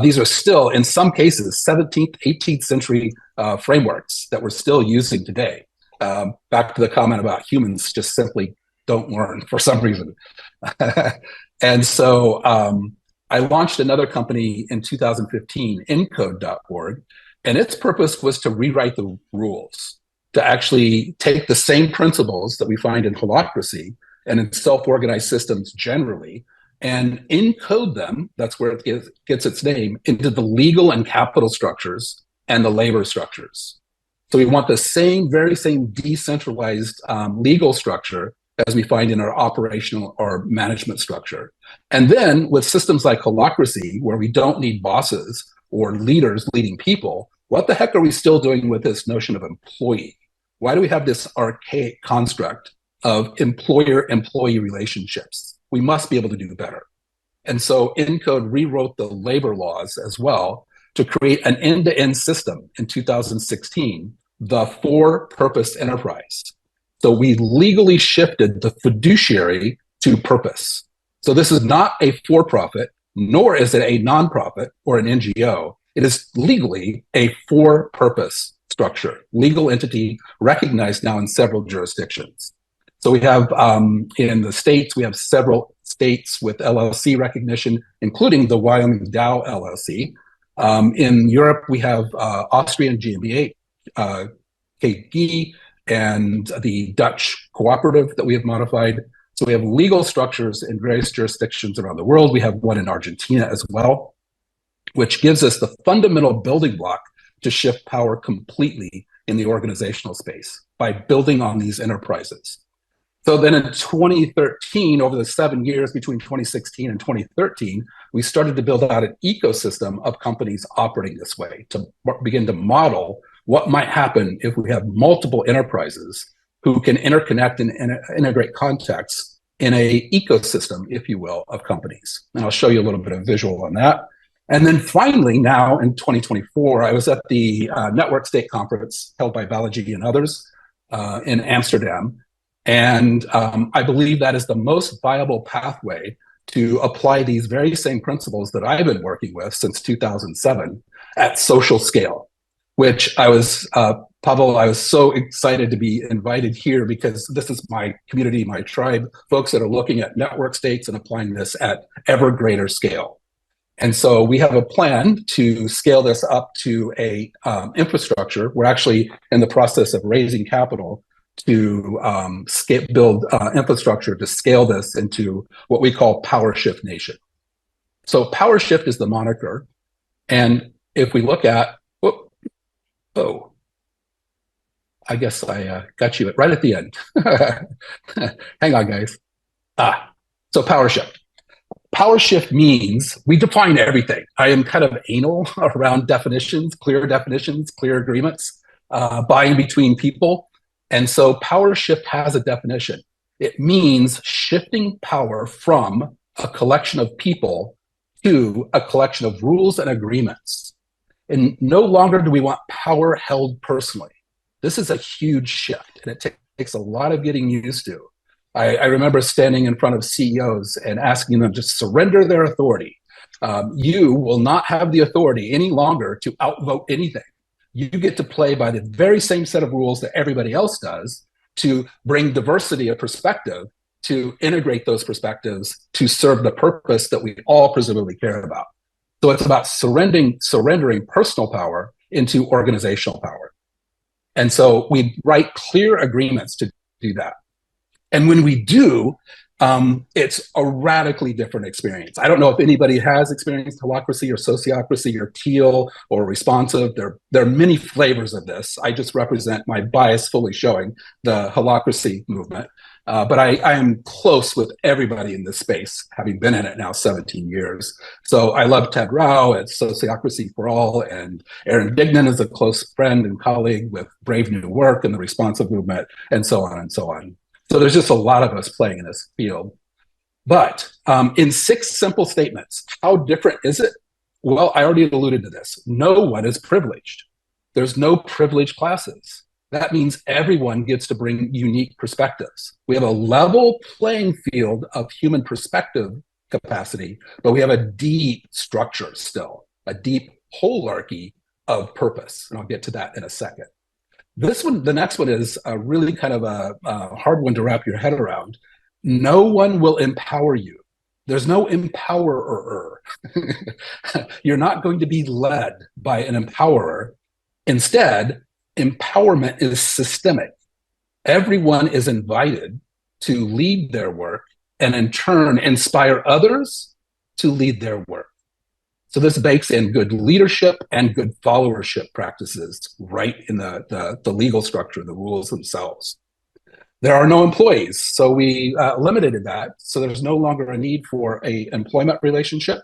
These are still, in some cases, 17th, 18th century frameworks that we're still using today. Back to the comment about humans just simply don't learn for some reason. And so I launched another company in 2015, Encode.org, and its purpose was to rewrite the rules, to actually take the same principles that we find in Holacracy and in self-organized systems generally, and encode them, that's where it gets its name, into the legal and capital structures and the labor structures. So we want the very same decentralized legal structure as we find in our operational or management structure. And then with systems like Holacracy, where we don't need bosses or leaders leading people, what the heck are we still doing with this notion of employee? Why do we have this archaic construct of employer-employee relationships? We must be able to do better. And so Encode rewrote the labor laws as well to create an end-to-end system in 2016, the for-purpose enterprise. So we legally shifted the fiduciary to purpose. So this is not a for-profit, nor is it a nonprofit or an NGO. It is legally a for-purpose structure, legal entity recognized now in several jurisdictions. So we have, in the States, we have several states with LLC recognition, including the Wyoming Dow LLC. In Europe, we have Austrian GmbH, KG, and the Dutch cooperative that we have modified. So we have legal structures in various jurisdictions around the world. We have one in Argentina as well, which gives us the fundamental building block to shift power completely in the organizational space by building on these enterprises. So then in 2013, over the 7 years between 2016 and 2013, we started to build out an ecosystem of companies operating this way to begin to model what might happen if we have multiple enterprises who can interconnect and integrate contexts in a ecosystem, if you will, of companies. And I'll show you a little bit of visual on that. And then finally, now in 2024, I was at the Network State Conference held by Balaji and others in Amsterdam. And I believe that is the most viable pathway to apply these very same principles that I've been working with since 2007 at social scale, which I was, Pavel, I was so excited to be invited here because this is my community, my tribe, folks that are looking at network states and applying this at ever greater scale. And so we have a plan to scale this up to a infrastructure. We're actually in the process of raising capital to build infrastructure to scale this into what we call PowerShift Nation. So PowerShift is the moniker. And if we look at, I guess I got you right at the end. Hang on, guys. So PowerShift. PowerShift means we define everything. I am kind of anal around definitions, clear agreements, buying between people. And so PowerShift has a definition. It means shifting power from a collection of people to a collection of rules and agreements. And no longer do we want power held personally. This is a huge shift, and it takes a lot of getting used to. I remember standing in front of CEOs and asking them to surrender their authority. You will not have the authority any longer to outvote anything. You get to play by the very same set of rules that everybody else does to bring diversity of perspective, to integrate those perspectives to serve the purpose that we all presumably care about. So it's about surrendering personal power into organizational power. And so we write clear agreements to do that. And when we do, it's a radically different experience. I don't know if anybody has experienced holacracy or sociocracy or teal or responsive. There are many flavors of this. I just represent my bias fully showing the holacracy movement. But I am close with everybody in this space, having been in it now 17 years. So I love Ted Rao at Sociocracy for All, and Aaron Dignan is a close friend and colleague with Brave New Work and the responsive movement, and so on and so on. So there's just a lot of us playing in this field. But in 6 simple statements, how different is it? Well, I already alluded to this. No one is privileged. There's no privileged classes. That means everyone gets to bring unique perspectives. We have a level playing field of human perspective capacity, but we have a deep structure still, a deep holarchy of purpose. And I'll get to that in a second. This one, the next one is really kind of a hard one to wrap your head around. No one will empower you. There's no empowerer. You're not going to be led by an empowerer. Instead, empowerment is systemic. Everyone is invited to lead their work and in turn inspire others to lead their work. So this bakes in good leadership and good followership practices right in the legal structure, the rules themselves. There are no employees, so we eliminated that. So there's no longer a need for an employment relationship.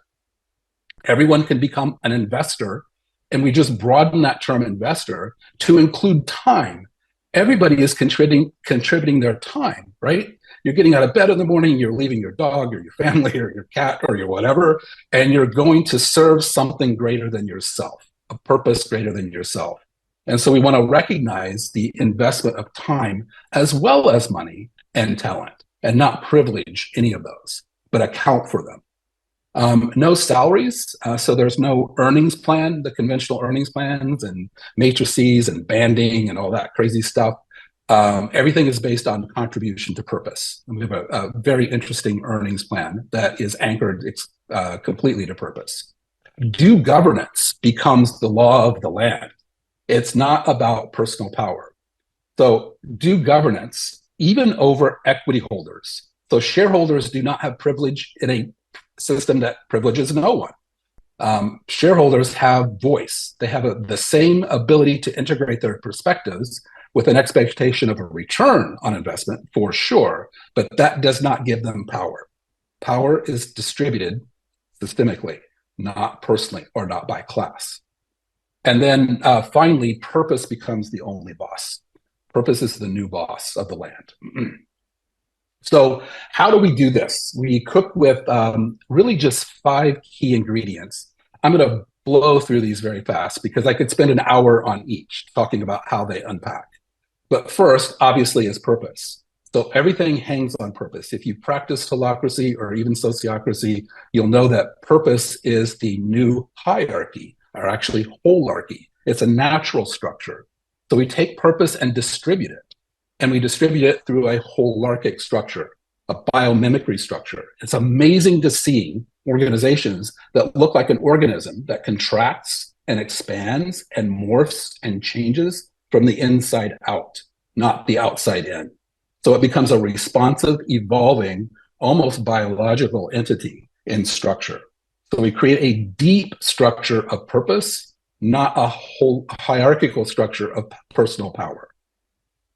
Everyone can become an investor, and we just broaden that term investor to include time. Everybody is contributing their time, right? You're getting out of bed in the morning, you're leaving your dog or your family or your cat or your whatever, and you're going to serve something greater than yourself, a purpose greater than yourself. And so we want to recognize the investment of time as well as money and talent, and not privilege any of those, but account for them. No salaries, so there's no earnings plan, the conventional earnings plans and matrices and banding and all that crazy stuff. Everything is based on contribution to purpose. And we have a very interesting earnings plan that is anchored completely to purpose. Due governance becomes the law of the land. It's not about personal power. So due governance, even over equity holders. So shareholders do not have privilege in a system that privileges no one. Shareholders have voice. They have the same ability to integrate their perspectives with an expectation of a return on investment for sure, but that does not give them power. Power is distributed systemically, not personally or not by class. And then finally, purpose becomes the only boss. Purpose is the new boss of the land. So how do we do this? We cook with really just 5 key ingredients. I'm going to blow through these very fast because I could spend an hour on each talking about how they unpack. But first, obviously, is purpose. So everything hangs on purpose. If you practice holacracy or even sociocracy, you'll know that purpose is the new hierarchy are actually holarchy. It's a natural structure. So we take purpose and distribute it. And we distribute it through a holarchic structure, a biomimicry structure. It's amazing to see organizations that look like an organism that contracts and expands and morphs and changes from the inside out, not the outside in. So it becomes a responsive, evolving, almost biological entity in structure. So we create a deep structure of purpose, not a whole hierarchical structure of personal power.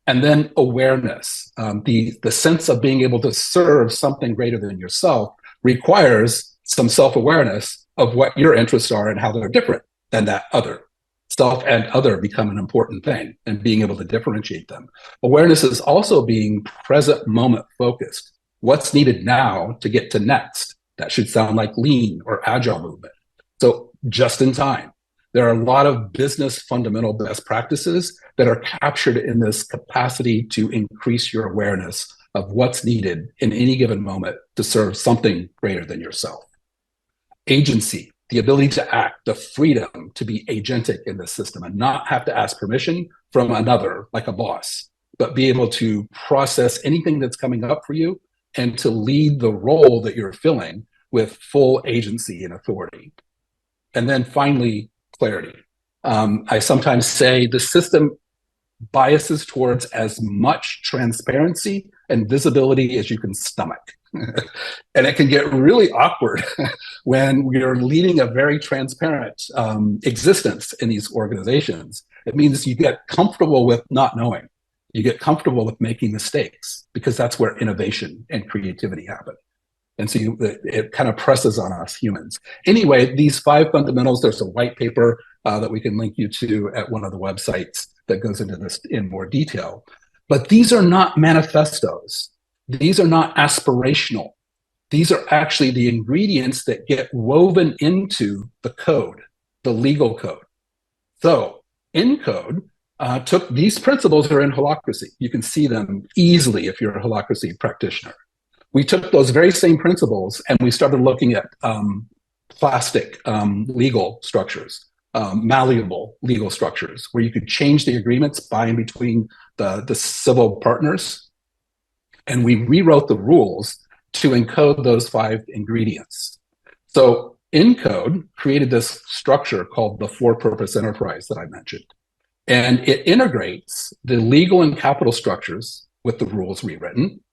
And then awareness, the sense of being able to serve something greater than yourself requires some self-awareness of what your interests are and how they're different than that other. Self and other become an important thing, and being able to differentiate them. Awareness is also being present moment focused. What's needed now to get to next? That should sound like lean or agile movement. So just in time. There are a lot of business fundamental best practices that are captured in this capacity to increase your awareness of what's needed in any given moment to serve something greater than yourself. Agency, the ability to act, the freedom to be agentic in the system and not have to ask permission from another, like a boss, but be able to process anything that's coming up for you and to lead the role that you're filling with full agency and authority. And then finally, clarity. I sometimes say the system biases towards as much transparency and visibility as you can stomach. And it can get really awkward when we're leading a very transparent existence in these organizations. It means you get comfortable with not knowing. You get comfortable with making mistakes because that's where innovation and creativity happen. And so it kind of presses on us humans. Anyway, these 5 fundamentals, there's a white paper that we can link you to at one of the websites that goes into this in more detail. But these are not manifestos. These are not aspirational. These are actually the ingredients that get woven into the code, the legal code. So ENCODE took these principles that are in Holacracy. You can see them easily if you're a Holacracy practitioner. We took those very same principles and we started looking at plastic legal structures, malleable legal structures, where you could change the agreements by and between the civil partners. And we rewrote the rules to encode those 5 ingredients. So ENCODE created this structure called the for-purpose enterprise that I mentioned. And it integrates the legal and capital structures with the rules rewritten,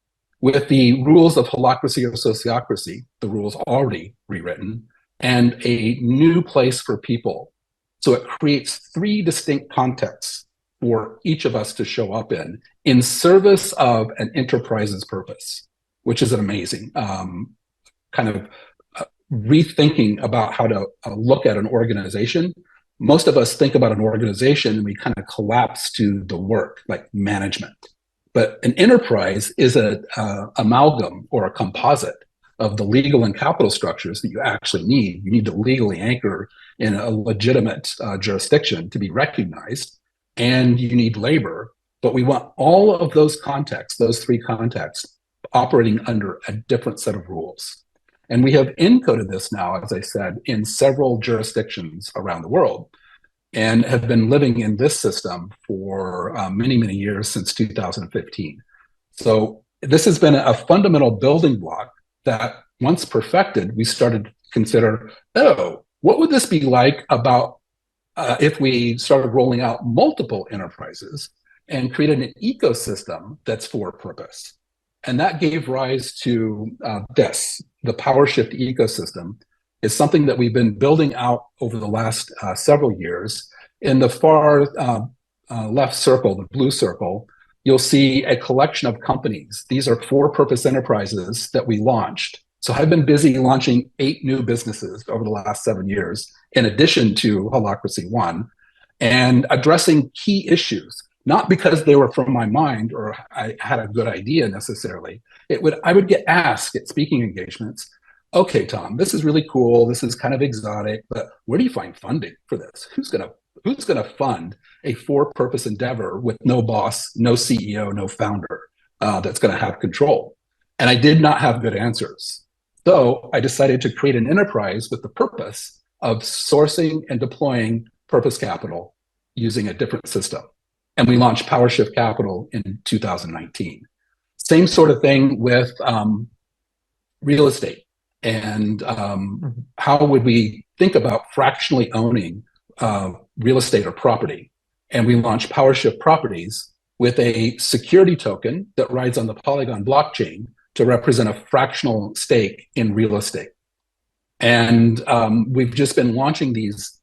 with the rules of holacracy or sociocracy, the rules already rewritten, and a new place for people. So it creates 3 distinct contexts for each of us to show up in service of an enterprise's purpose, which is an amazing kind of rethinking about how to look at an organization. Most of us think about an organization and we kind of collapse to the work, like management. But an enterprise is an amalgam or a composite of the legal and capital structures that you actually need. You need to legally anchor in a legitimate jurisdiction to be recognized, and you need labor. But we want all of those contexts, those 3 contexts, operating under a different set of rules. And we have encoded this now, as I said, in several jurisdictions around the world, and have been living in this system for many, many years, since 2015. So this has been a fundamental building block that once perfected, we started to consider, what would this be like about if we started rolling out multiple enterprises and created an ecosystem that's for purpose? And that gave rise to this. The PowerShift ecosystem is something that we've been building out over the last several years. In the far left circle, the blue circle, you'll see a collection of companies. These are for-purpose enterprises that we launched. So I've been busy launching 8 new businesses over the last 7 years, in addition to Holacracy One, and addressing key issues, not because they were from my mind or I had a good idea necessarily. I would get asked at speaking engagements, okay, Tom, this is really cool. This is kind of exotic, but where do you find funding for this? Who's gonna fund a for-purpose endeavor with no boss, no CEO, no founder that's gonna have control? And I did not have good answers. So I decided to create an enterprise with the purpose of sourcing and deploying purpose capital using a different system. And we launched PowerShift Capital in 2019. Same sort of thing with real estate. And how would we think about fractionally owning real estate or property? And we launched PowerShift Properties with a security token that rides on the Polygon blockchain to represent a fractional stake in real estate. And we've just been launching these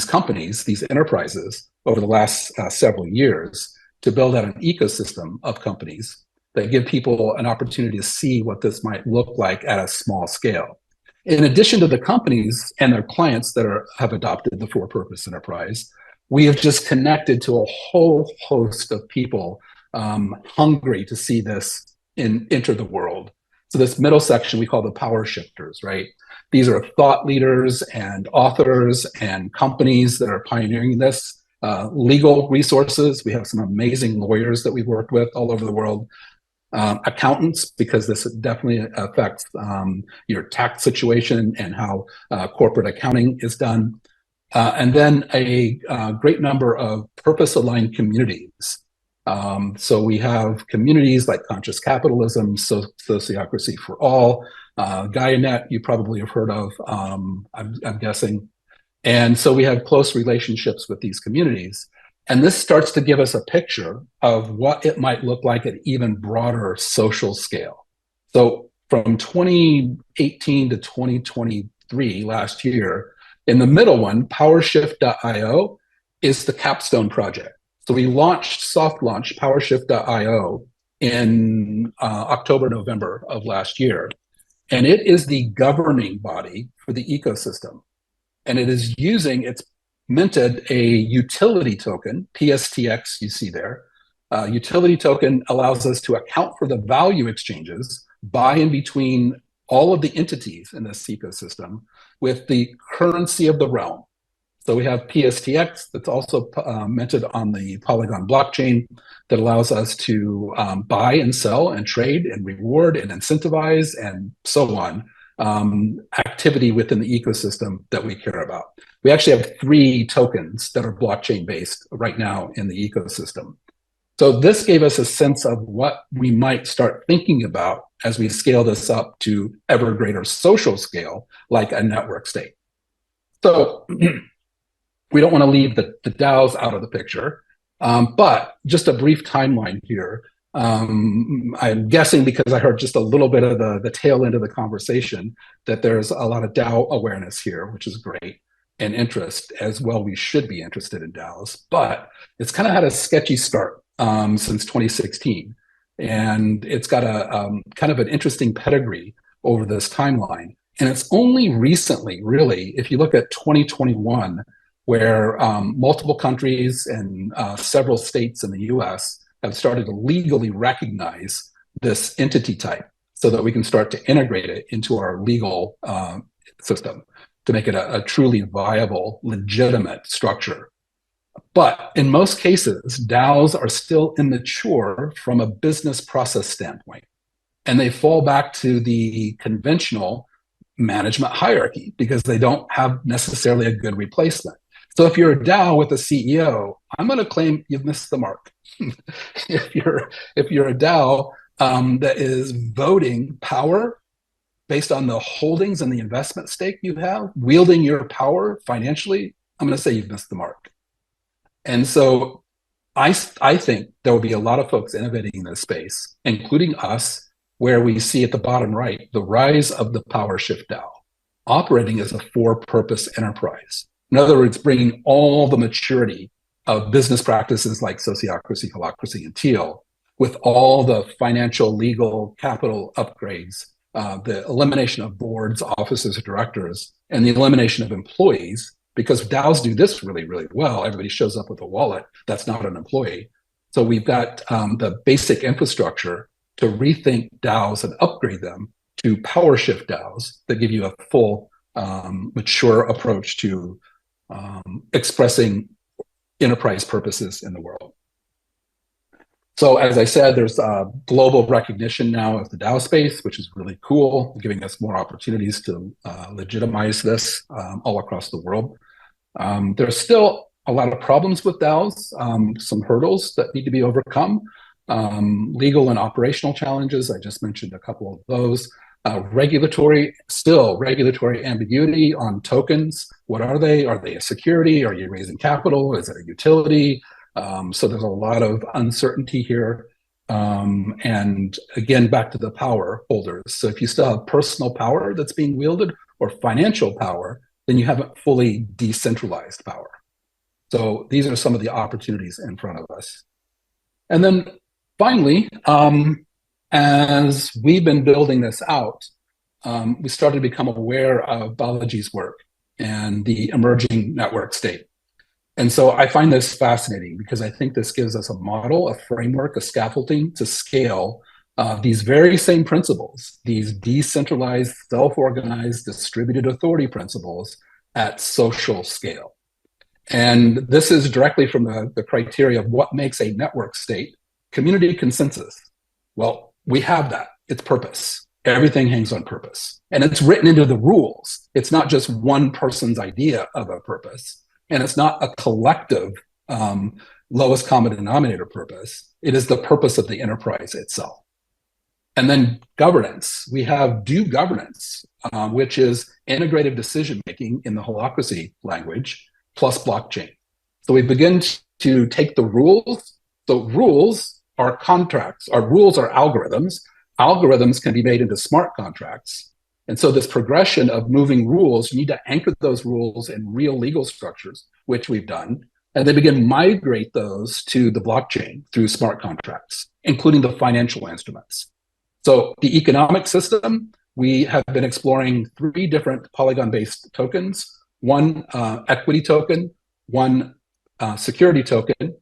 companies, these enterprises, over the last several years to build out an ecosystem of companies that give people an opportunity to see what this might look like at a small scale. In addition to the companies and their clients that have adopted the for-purpose enterprise, we have just connected to a whole host of people hungry to see this enter the world. So this middle section we call the power shifters, right? These are thought leaders and authors and companies that are pioneering this. Legal resources, we have some amazing lawyers that we've worked with all over the world. Accountants, because this definitely affects your tax situation and how corporate accounting is done. And then a great number of purpose-aligned communities. So we have communities like Conscious Capitalism, Sociocracy for All, GaiaNet, you probably have heard of, I'm guessing. And so we have close relationships with these communities. And this starts to give us a picture of what it might look like at even broader social scale. So from 2018 to 2023, last year, in the middle one, PowerShift.io is the capstone project. So we soft launched PowerShift.io in October, November of last year. And it is the governing body for the ecosystem. And it is it's minted a utility token, PSTX, you see there. Utility token allows us to account for the value exchanges by and between all of the entities in this ecosystem with the currency of the realm. So we have PSTX that's also minted on the Polygon blockchain that allows us to buy and sell and trade and reward and incentivize and so on activity within the ecosystem that we care about. We actually have 3 tokens that are blockchain based right now in the ecosystem. So this gave us a sense of what we might start thinking about as we scale this up to ever greater social scale, like a network state. So we don't want to leave the DAOs out of the picture, but just a brief timeline here. I'm guessing because I heard just a little bit of the tail end of the conversation that there's a lot of DAO awareness here, which is great, and interest as well. We should be interested in DAOs, but it's kind of had a sketchy start since 2016. And it's got a kind of an interesting pedigree over this timeline. And it's only recently, really, if you look at 2021, where multiple countries and several states in the US have started to legally recognize this entity type so that we can start to integrate it into our legal system to make it a truly viable, legitimate structure. But in most cases, DAOs are still immature from a business process standpoint, and they fall back to the conventional management hierarchy because they don't have necessarily a good replacement. So if you're a DAO with a CEO, I'm going to claim you've missed the mark. if you're a DAO that is voting power based on the holdings and the investment stake you have, wielding your power financially, I'm going to say you've missed the mark. And so I think there will be a lot of folks innovating in this space, including us, where we see at the bottom right, the rise of the PowerShift DAO, operating as a for-purpose enterprise. In other words, bringing all the maturity of business practices like Sociocracy, Holacracy, and Teal, with all the financial, legal, capital upgrades, the elimination of boards, officers, and directors, and the elimination of employees, because DAOs do this really, really well. Everybody shows up with a wallet. That's not an employee. So we've got the basic infrastructure to rethink DAOs and upgrade them to PowerShift DAOs that give you a full, mature approach to expressing enterprise purposes in the world. So as I said, there's global recognition now of the DAO space, which is really cool, giving us more opportunities to legitimize this all across the world. There's still a lot of problems with DAOs, some hurdles that need to be overcome. Legal and operational challenges, I just mentioned a couple of those. Regulatory ambiguity on tokens. What are they? Are they a security? Are you raising capital? Is it a utility? So there's a lot of uncertainty here. And again, back to the power holders. So if you still have personal power that's being wielded or financial power, then you haven't fully decentralized power. So these are some of the opportunities in front of us. And then finally, as we've been building this out, we started to become aware of Balaji's work and the emerging network state. And so I find this fascinating because I think this gives us a model, a framework, a scaffolding to scale these very same principles, these decentralized, self-organized, distributed authority principles at social scale. And this is directly from the criteria of what makes a network state. Community consensus. Well, we have that. It's purpose. Everything hangs on purpose. And it's written into the rules. It's not just one person's idea of a purpose. And it's not a collective lowest common denominator purpose. It is the purpose of the enterprise itself. And then governance. We have due governance, which is integrative decision-making in the holacracy language, plus blockchain. So we begin to take the rules. So rules are contracts. Our rules are algorithms. Algorithms can be made into smart contracts. And so this progression of moving rules, you need to anchor those rules in real legal structures, which we've done, and then begin migrate those to the blockchain through smart contracts, including the financial instruments. So the economic system, we have been exploring 3 different Polygon-based tokens, one equity token, one security token,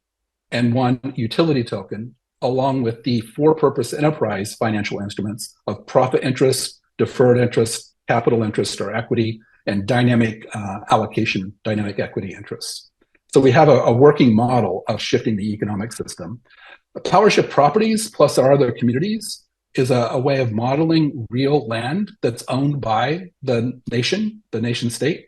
and one utility token, along with the for-purpose enterprise financial instruments of profit interest, deferred interest, capital interest or equity, and dynamic allocation, dynamic equity interests. So we have a working model of shifting the economic system. PowerShift Properties plus our other communities is a way of modeling real land that's owned by the nation state.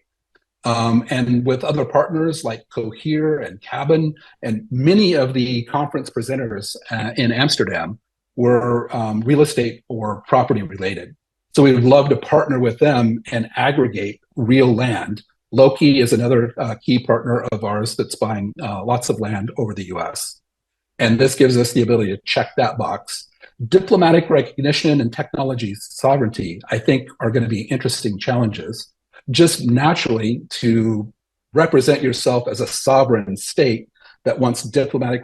And with other partners like Cohere and Cabin, and many of the conference presenters in Amsterdam were real estate or property related. So we would love to partner with them and aggregate real land. Loki is another key partner of ours that's buying lots of land over the US. And this gives us the ability to check that box. Diplomatic recognition and technology sovereignty, I think, are going to be interesting challenges. Just naturally, to represent yourself as a sovereign state that wants diplomatic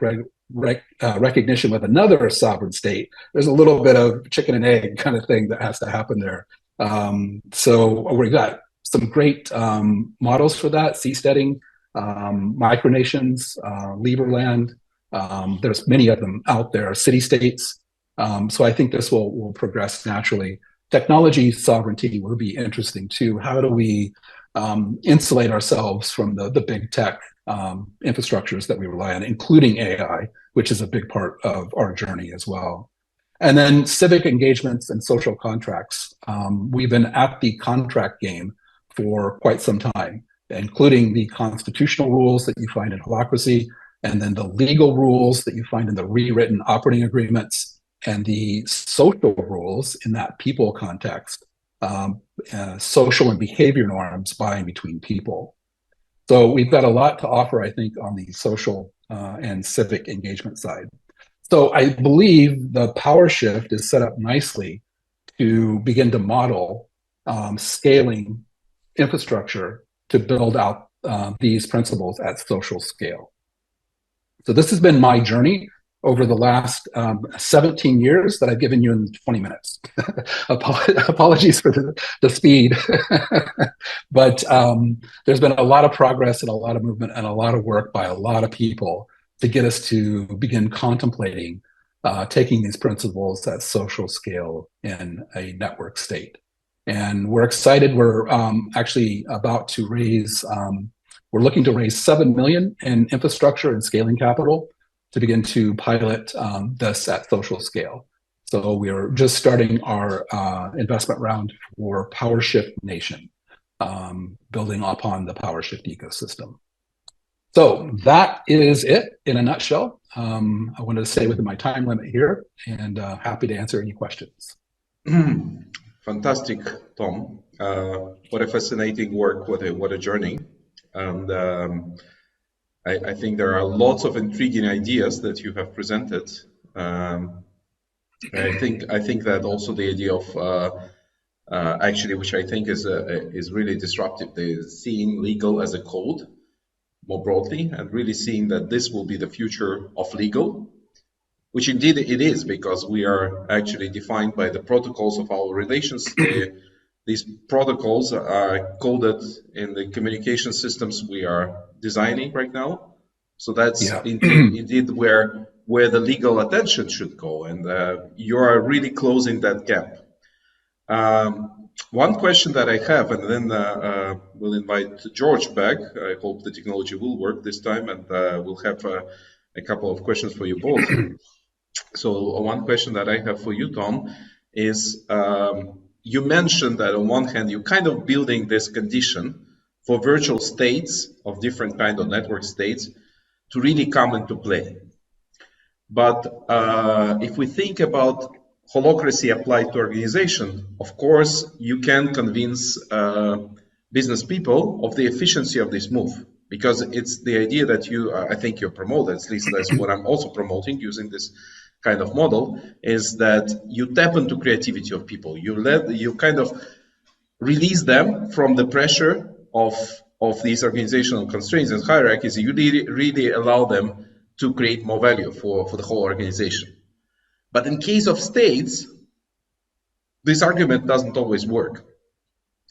recognition with another sovereign state, there's a little bit of chicken and egg kind of thing that has to happen there. So we've got some great models for that: seasteading, micronations, Liberland. There's many of them out there, city-states. So I think this will progress naturally. Technology sovereignty will be interesting too. How do we insulate ourselves from the big tech infrastructures that we rely on, including AI, which is a big part of our journey as well. And then civic engagements and social contracts. We've been at the contract game for quite some time, including the constitutional rules that you find in Holacracy, and then the legal rules that you find in the rewritten operating agreements, and the social rules in that people context, social and behavior norms by and between people. So we've got a lot to offer, I think, on the social and civic engagement side. So I believe the PowerShift is set up nicely to begin to model scaling infrastructure to build out these principles at social scale. So this has been my journey over the last 17 years that I've given you in 20 minutes. Apologies for the speed. But there's been a lot of progress and a lot of movement and a lot of work by a lot of people to get us to begin contemplating taking these principles at social scale in a network state. And we're excited. We're actually about to raise, we're looking to raise $7 million in infrastructure and scaling capital to begin to pilot this at social scale. So we are just starting our investment round for PowerShift Nation, building upon the PowerShift ecosystem. So that is it in a nutshell. I wanted to stay within my time limit here, and happy to answer any questions. Fantastic, Tom. What a fascinating work, what a journey. And I think there are lots of intriguing ideas that you have presented. I think that also the idea of actually, which I think is really disruptive, the seeing legal as a code more broadly, and really seeing that this will be the future of legal, which indeed it is, because we are actually defined by the protocols of our relations. These protocols are coded in the communication systems we are designing right now. So that's indeed where the legal attention should go, and you are really closing that gap. One question that I have, and then we'll invite George back. I hope the technology will work this time, and we'll have a couple of questions for you both. So one question that I have for you, Tom, is you mentioned that on one hand, you're kind of building this condition for virtual states of different kind of network states to really come into play. But if we think about holacracy applied to organization, of course, you can convince business people of the efficiency of this move, because it's the idea that I think you're promoting, at least that's what I'm also promoting using this kind of model, is that you tap into creativity of people. You kind of release them from the pressure of these organizational constraints and hierarchies. You really allow them to create more value for the whole organization. But in case of states, this argument doesn't always work.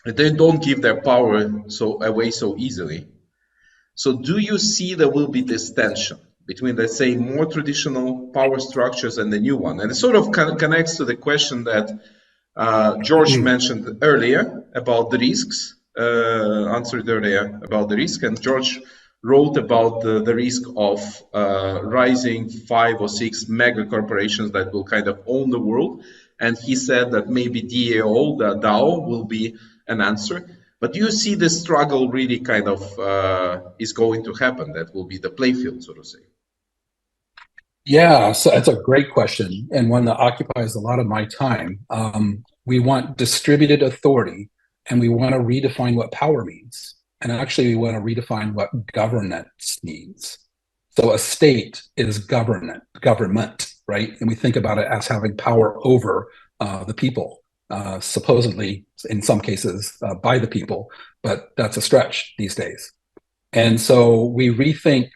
They don't give their power away so easily. So do you see there will be this tension between, let's say, more traditional power structures and the new one? And it sort of connects to the question that George mentioned earlier about the risks, answered earlier about the risk, and George wrote about the risk of rising 5 or 6 mega corporations that will kind of own the world. And he said that maybe DAO, the DAO, will be an answer. But do you see this struggle really kind of is going to happen? That will be the playfield, so to say. Yeah, so that's a great question, and one that occupies a lot of my time. We want distributed authority, and we want to redefine what power means. And actually, we want to redefine what governance means. So a state is government, right? And we think about it as having power over the people, supposedly, in some cases, by the people, but that's a stretch these days. And so we rethink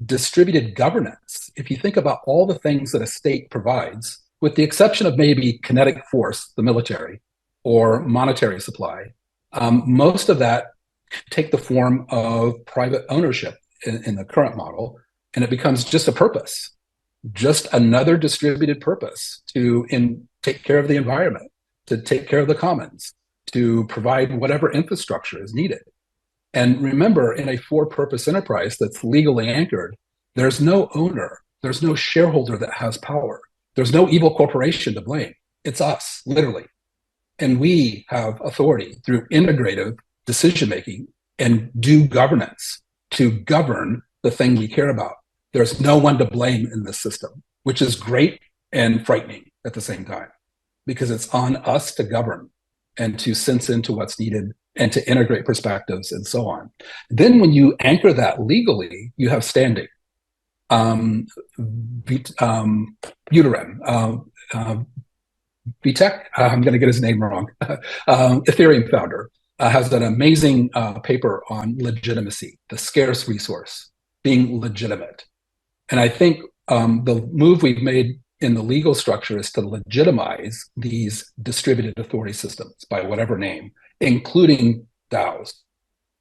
distributed governance. If you think about all the things that a state provides, with the exception of maybe kinetic force, the military, or monetary supply, most of that take the form of private ownership in the current model, and it becomes just a purpose, just another distributed purpose to take care of the environment, to take care of the commons, to provide whatever infrastructure is needed. And remember, in a for-purpose enterprise that's legally anchored, there's no owner, there's no shareholder that has power, there's no evil corporation to blame. It's us, literally. And we have authority through integrative decision-making and do governance to govern the thing we care about. There's no one to blame in this system, which is great and frightening at the same time, because it's on us to govern and to sense into what's needed and to integrate perspectives and so on. Then when you anchor that legally, you have standing. Buterin, Vitek, I'm going to get his name wrong, Ethereum founder, has an amazing paper on legitimacy, the scarce resource, being legitimate. And I think the move we've made in the legal structure is to legitimize these distributed authority systems by whatever name, including DAOs.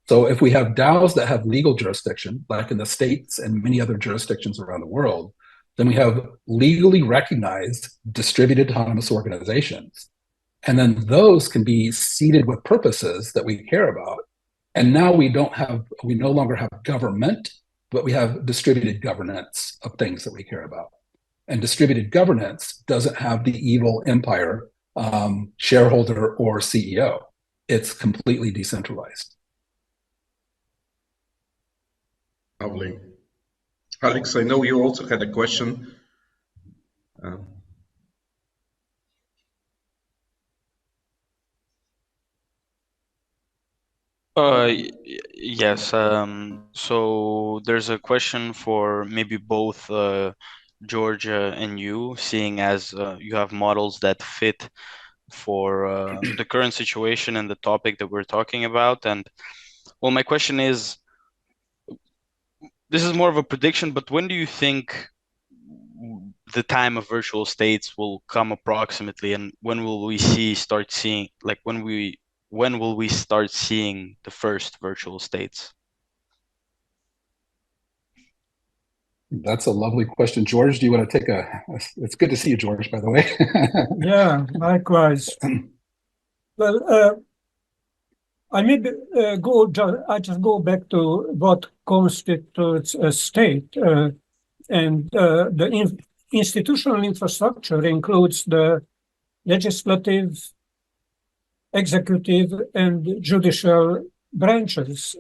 So if we have DAOs that have legal jurisdiction, like in the States and many other jurisdictions around the world, then we have legally recognized distributed autonomous organizations. And then those can be seeded with purposes that we care about. And now we no longer have government, but we have distributed governance of things that we care about. And distributed governance doesn't have the evil empire shareholder or CEO. It's completely decentralized. Lovely. Alex, I know you also had a question. Yes. So there's a question for maybe both George and you, seeing as you have models that fit for the current situation and the topic that we're talking about. And well, my question is, this is more of a prediction, but when do you think the time of virtual states will come approximately, and when will we start seeing, like when will we start seeing the first virtual states? That's a lovely question. George, do you want to take it's good to see you, George, by the way. Yeah, likewise. Well, I just go back to what constitutes a state, and the institutional infrastructure includes the legislative, executive, and judicial branches.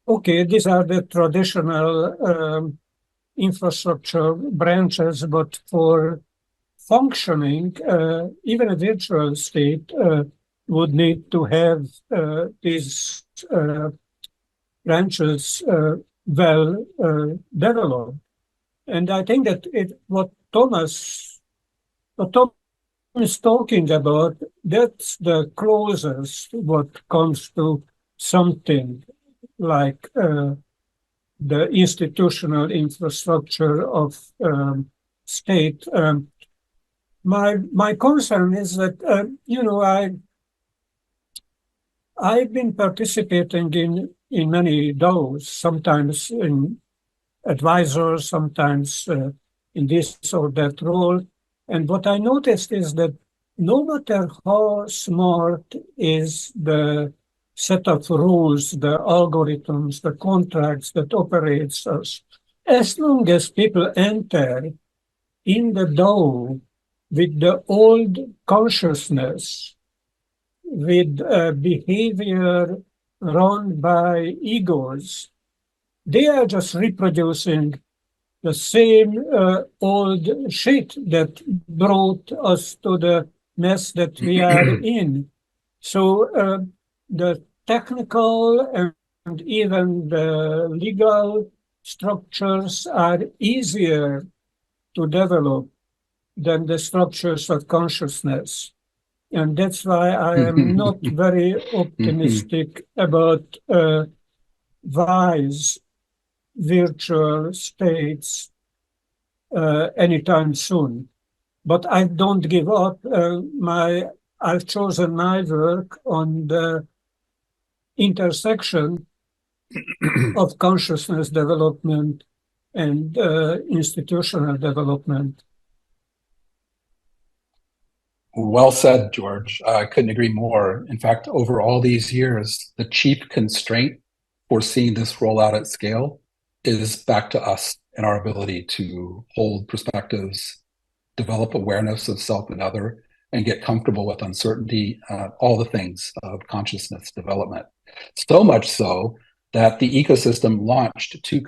Okay, these are the traditional infrastructure branches, but for functioning, even a virtual state would need to have these branches well developed. And I think that what Tom is talking about, that's the closest what comes to something like the institutional infrastructure of state. My concern is that I've been participating in many DAOs, sometimes in advisors, sometimes in this or that role. And what I noticed is that no matter how smart is the set of rules, the algorithms, the contracts that operates us, as long as people enter in the DAO with the old consciousness, with behavior run by egos, they are just reproducing the same old shit that brought us to the mess that we are in. So the technical and even the legal structures are easier to develop than the structures of consciousness. And that's why I am not very optimistic about wise virtual states anytime soon. But I don't give up. I've chosen my work on the intersection of consciousness development and institutional development. Well said, George. I couldn't agree more. In fact, over all these years, the chief constraint for seeing this roll out at scale is back to us and our ability to hold perspectives, develop awareness of self and other, and get comfortable with uncertainty, all the things of consciousness development. So much so that the ecosystem launched two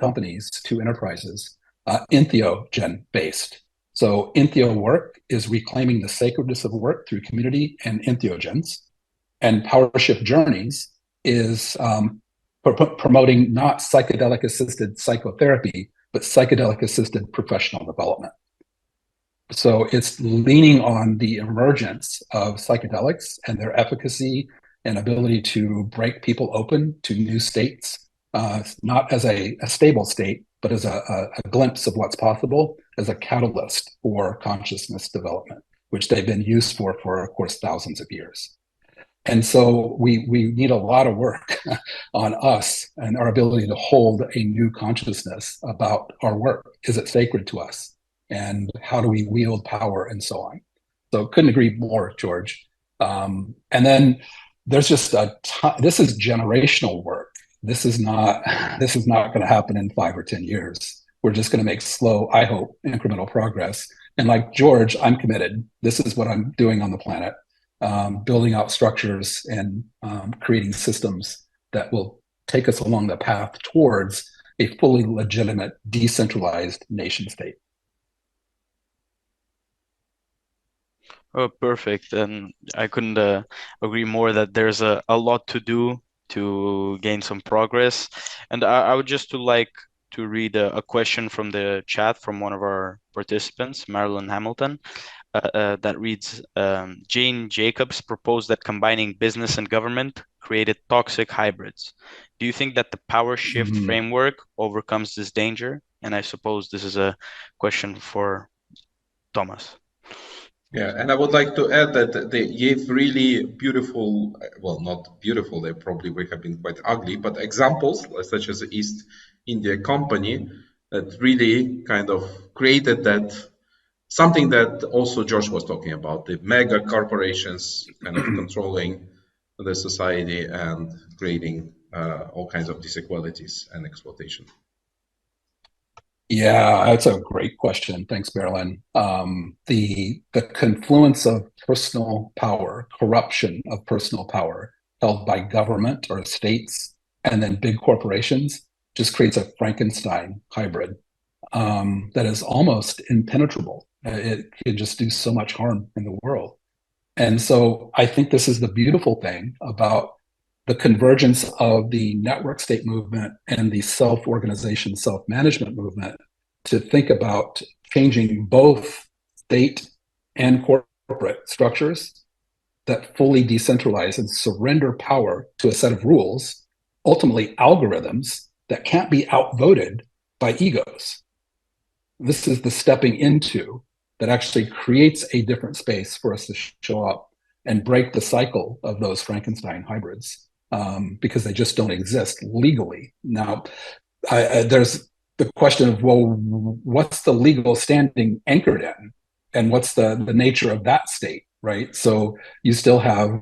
enterprises, entheogen-based. So Entheo work is reclaiming the sacredness of work through community and entheogens. And PowerShift Journeys is promoting not psychedelic-assisted psychotherapy, but psychedelic-assisted professional development. So it's leaning on the emergence of psychedelics and their efficacy and ability to break people open to new states, not as a stable state, but as a glimpse of what's possible, as a catalyst for consciousness development, which they've been used for, of course, thousands of years. And so we need a lot of work on us and our ability to hold a new consciousness about our work. Is it sacred to us? And how do we wield power and so on? So couldn't agree more, George. And then there's just this is generational work this is not going to happen in 5 or 10 years. We're just going to make slow, I hope, incremental progress. And like George, I'm committed. This is what I'm doing on the planet, building out structures and creating systems that will take us along the path towards a fully legitimate, decentralized nation state. Oh, perfect. And I couldn't agree more that there's a lot to do to gain some progress. And I would just like to read a question from the chat from one of our participants, Marilyn Hamilton, that reads, Jane Jacobs proposed that combining business and government created toxic hybrids. Do you think that the power shift framework overcomes this danger? And I suppose this is a question for Thomas. Yeah, and I would like to add that they gave really beautiful, well, not beautiful, they probably would have been quite ugly, but examples such as the East India Company that really kind of created that, something that also Josh was talking about, the mega corporations kind of controlling the society and creating all kinds of disequalities and exploitation. Yeah, that's a great question. Thanks, Marilyn. The confluence of personal power, corruption of personal power held by government or states and then big corporations just creates a Frankenstein hybrid that is almost impenetrable. It can just do so much harm in the world. And so I think this is the beautiful thing about the convergence of the network state movement and the self-organization, self-management movement to think about changing both state and corporate structures that fully decentralize and surrender power to a set of rules, ultimately algorithms that can't be outvoted by egos. This is the stepping into that actually creates a different space for us to show up and break the cycle of those Frankenstein hybrids. Because they just don't exist legally. Now, there's the question of, well, what's the legal standing anchored in? And what's the nature of that state, right? So you still have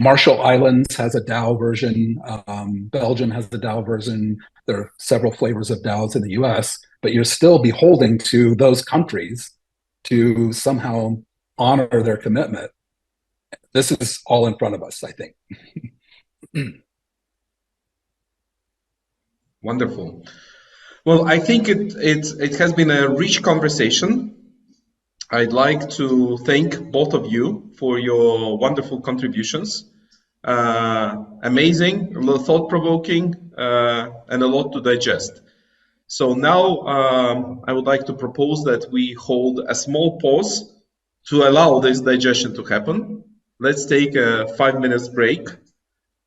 Marshall Islands has a DAO version. Belgium has the DAO version. There are several flavors of DAOs in the US, but you're still beholden to those countries to somehow honor their commitment. This is all in front of us, I think. Wonderful. Well, I think it has been a rich conversation. I'd like to thank both of you for your wonderful contributions. Amazing, a little thought-provoking, and a lot to digest. So now I would like to propose that we hold a small pause to allow this digestion to happen. Let's take a 5 minutes break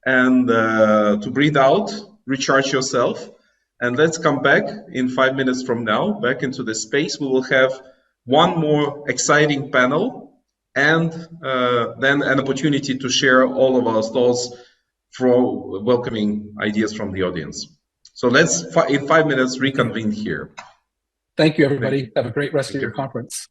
and to breathe out, recharge yourself, and let's come back in 5 minutes from now, back into the space. We will have one more exciting panel and then an opportunity to share all of our thoughts for welcoming ideas from the audience. So let's, in 5 minutes, reconvene here. Thank you, everybody. Have a great rest of your conference.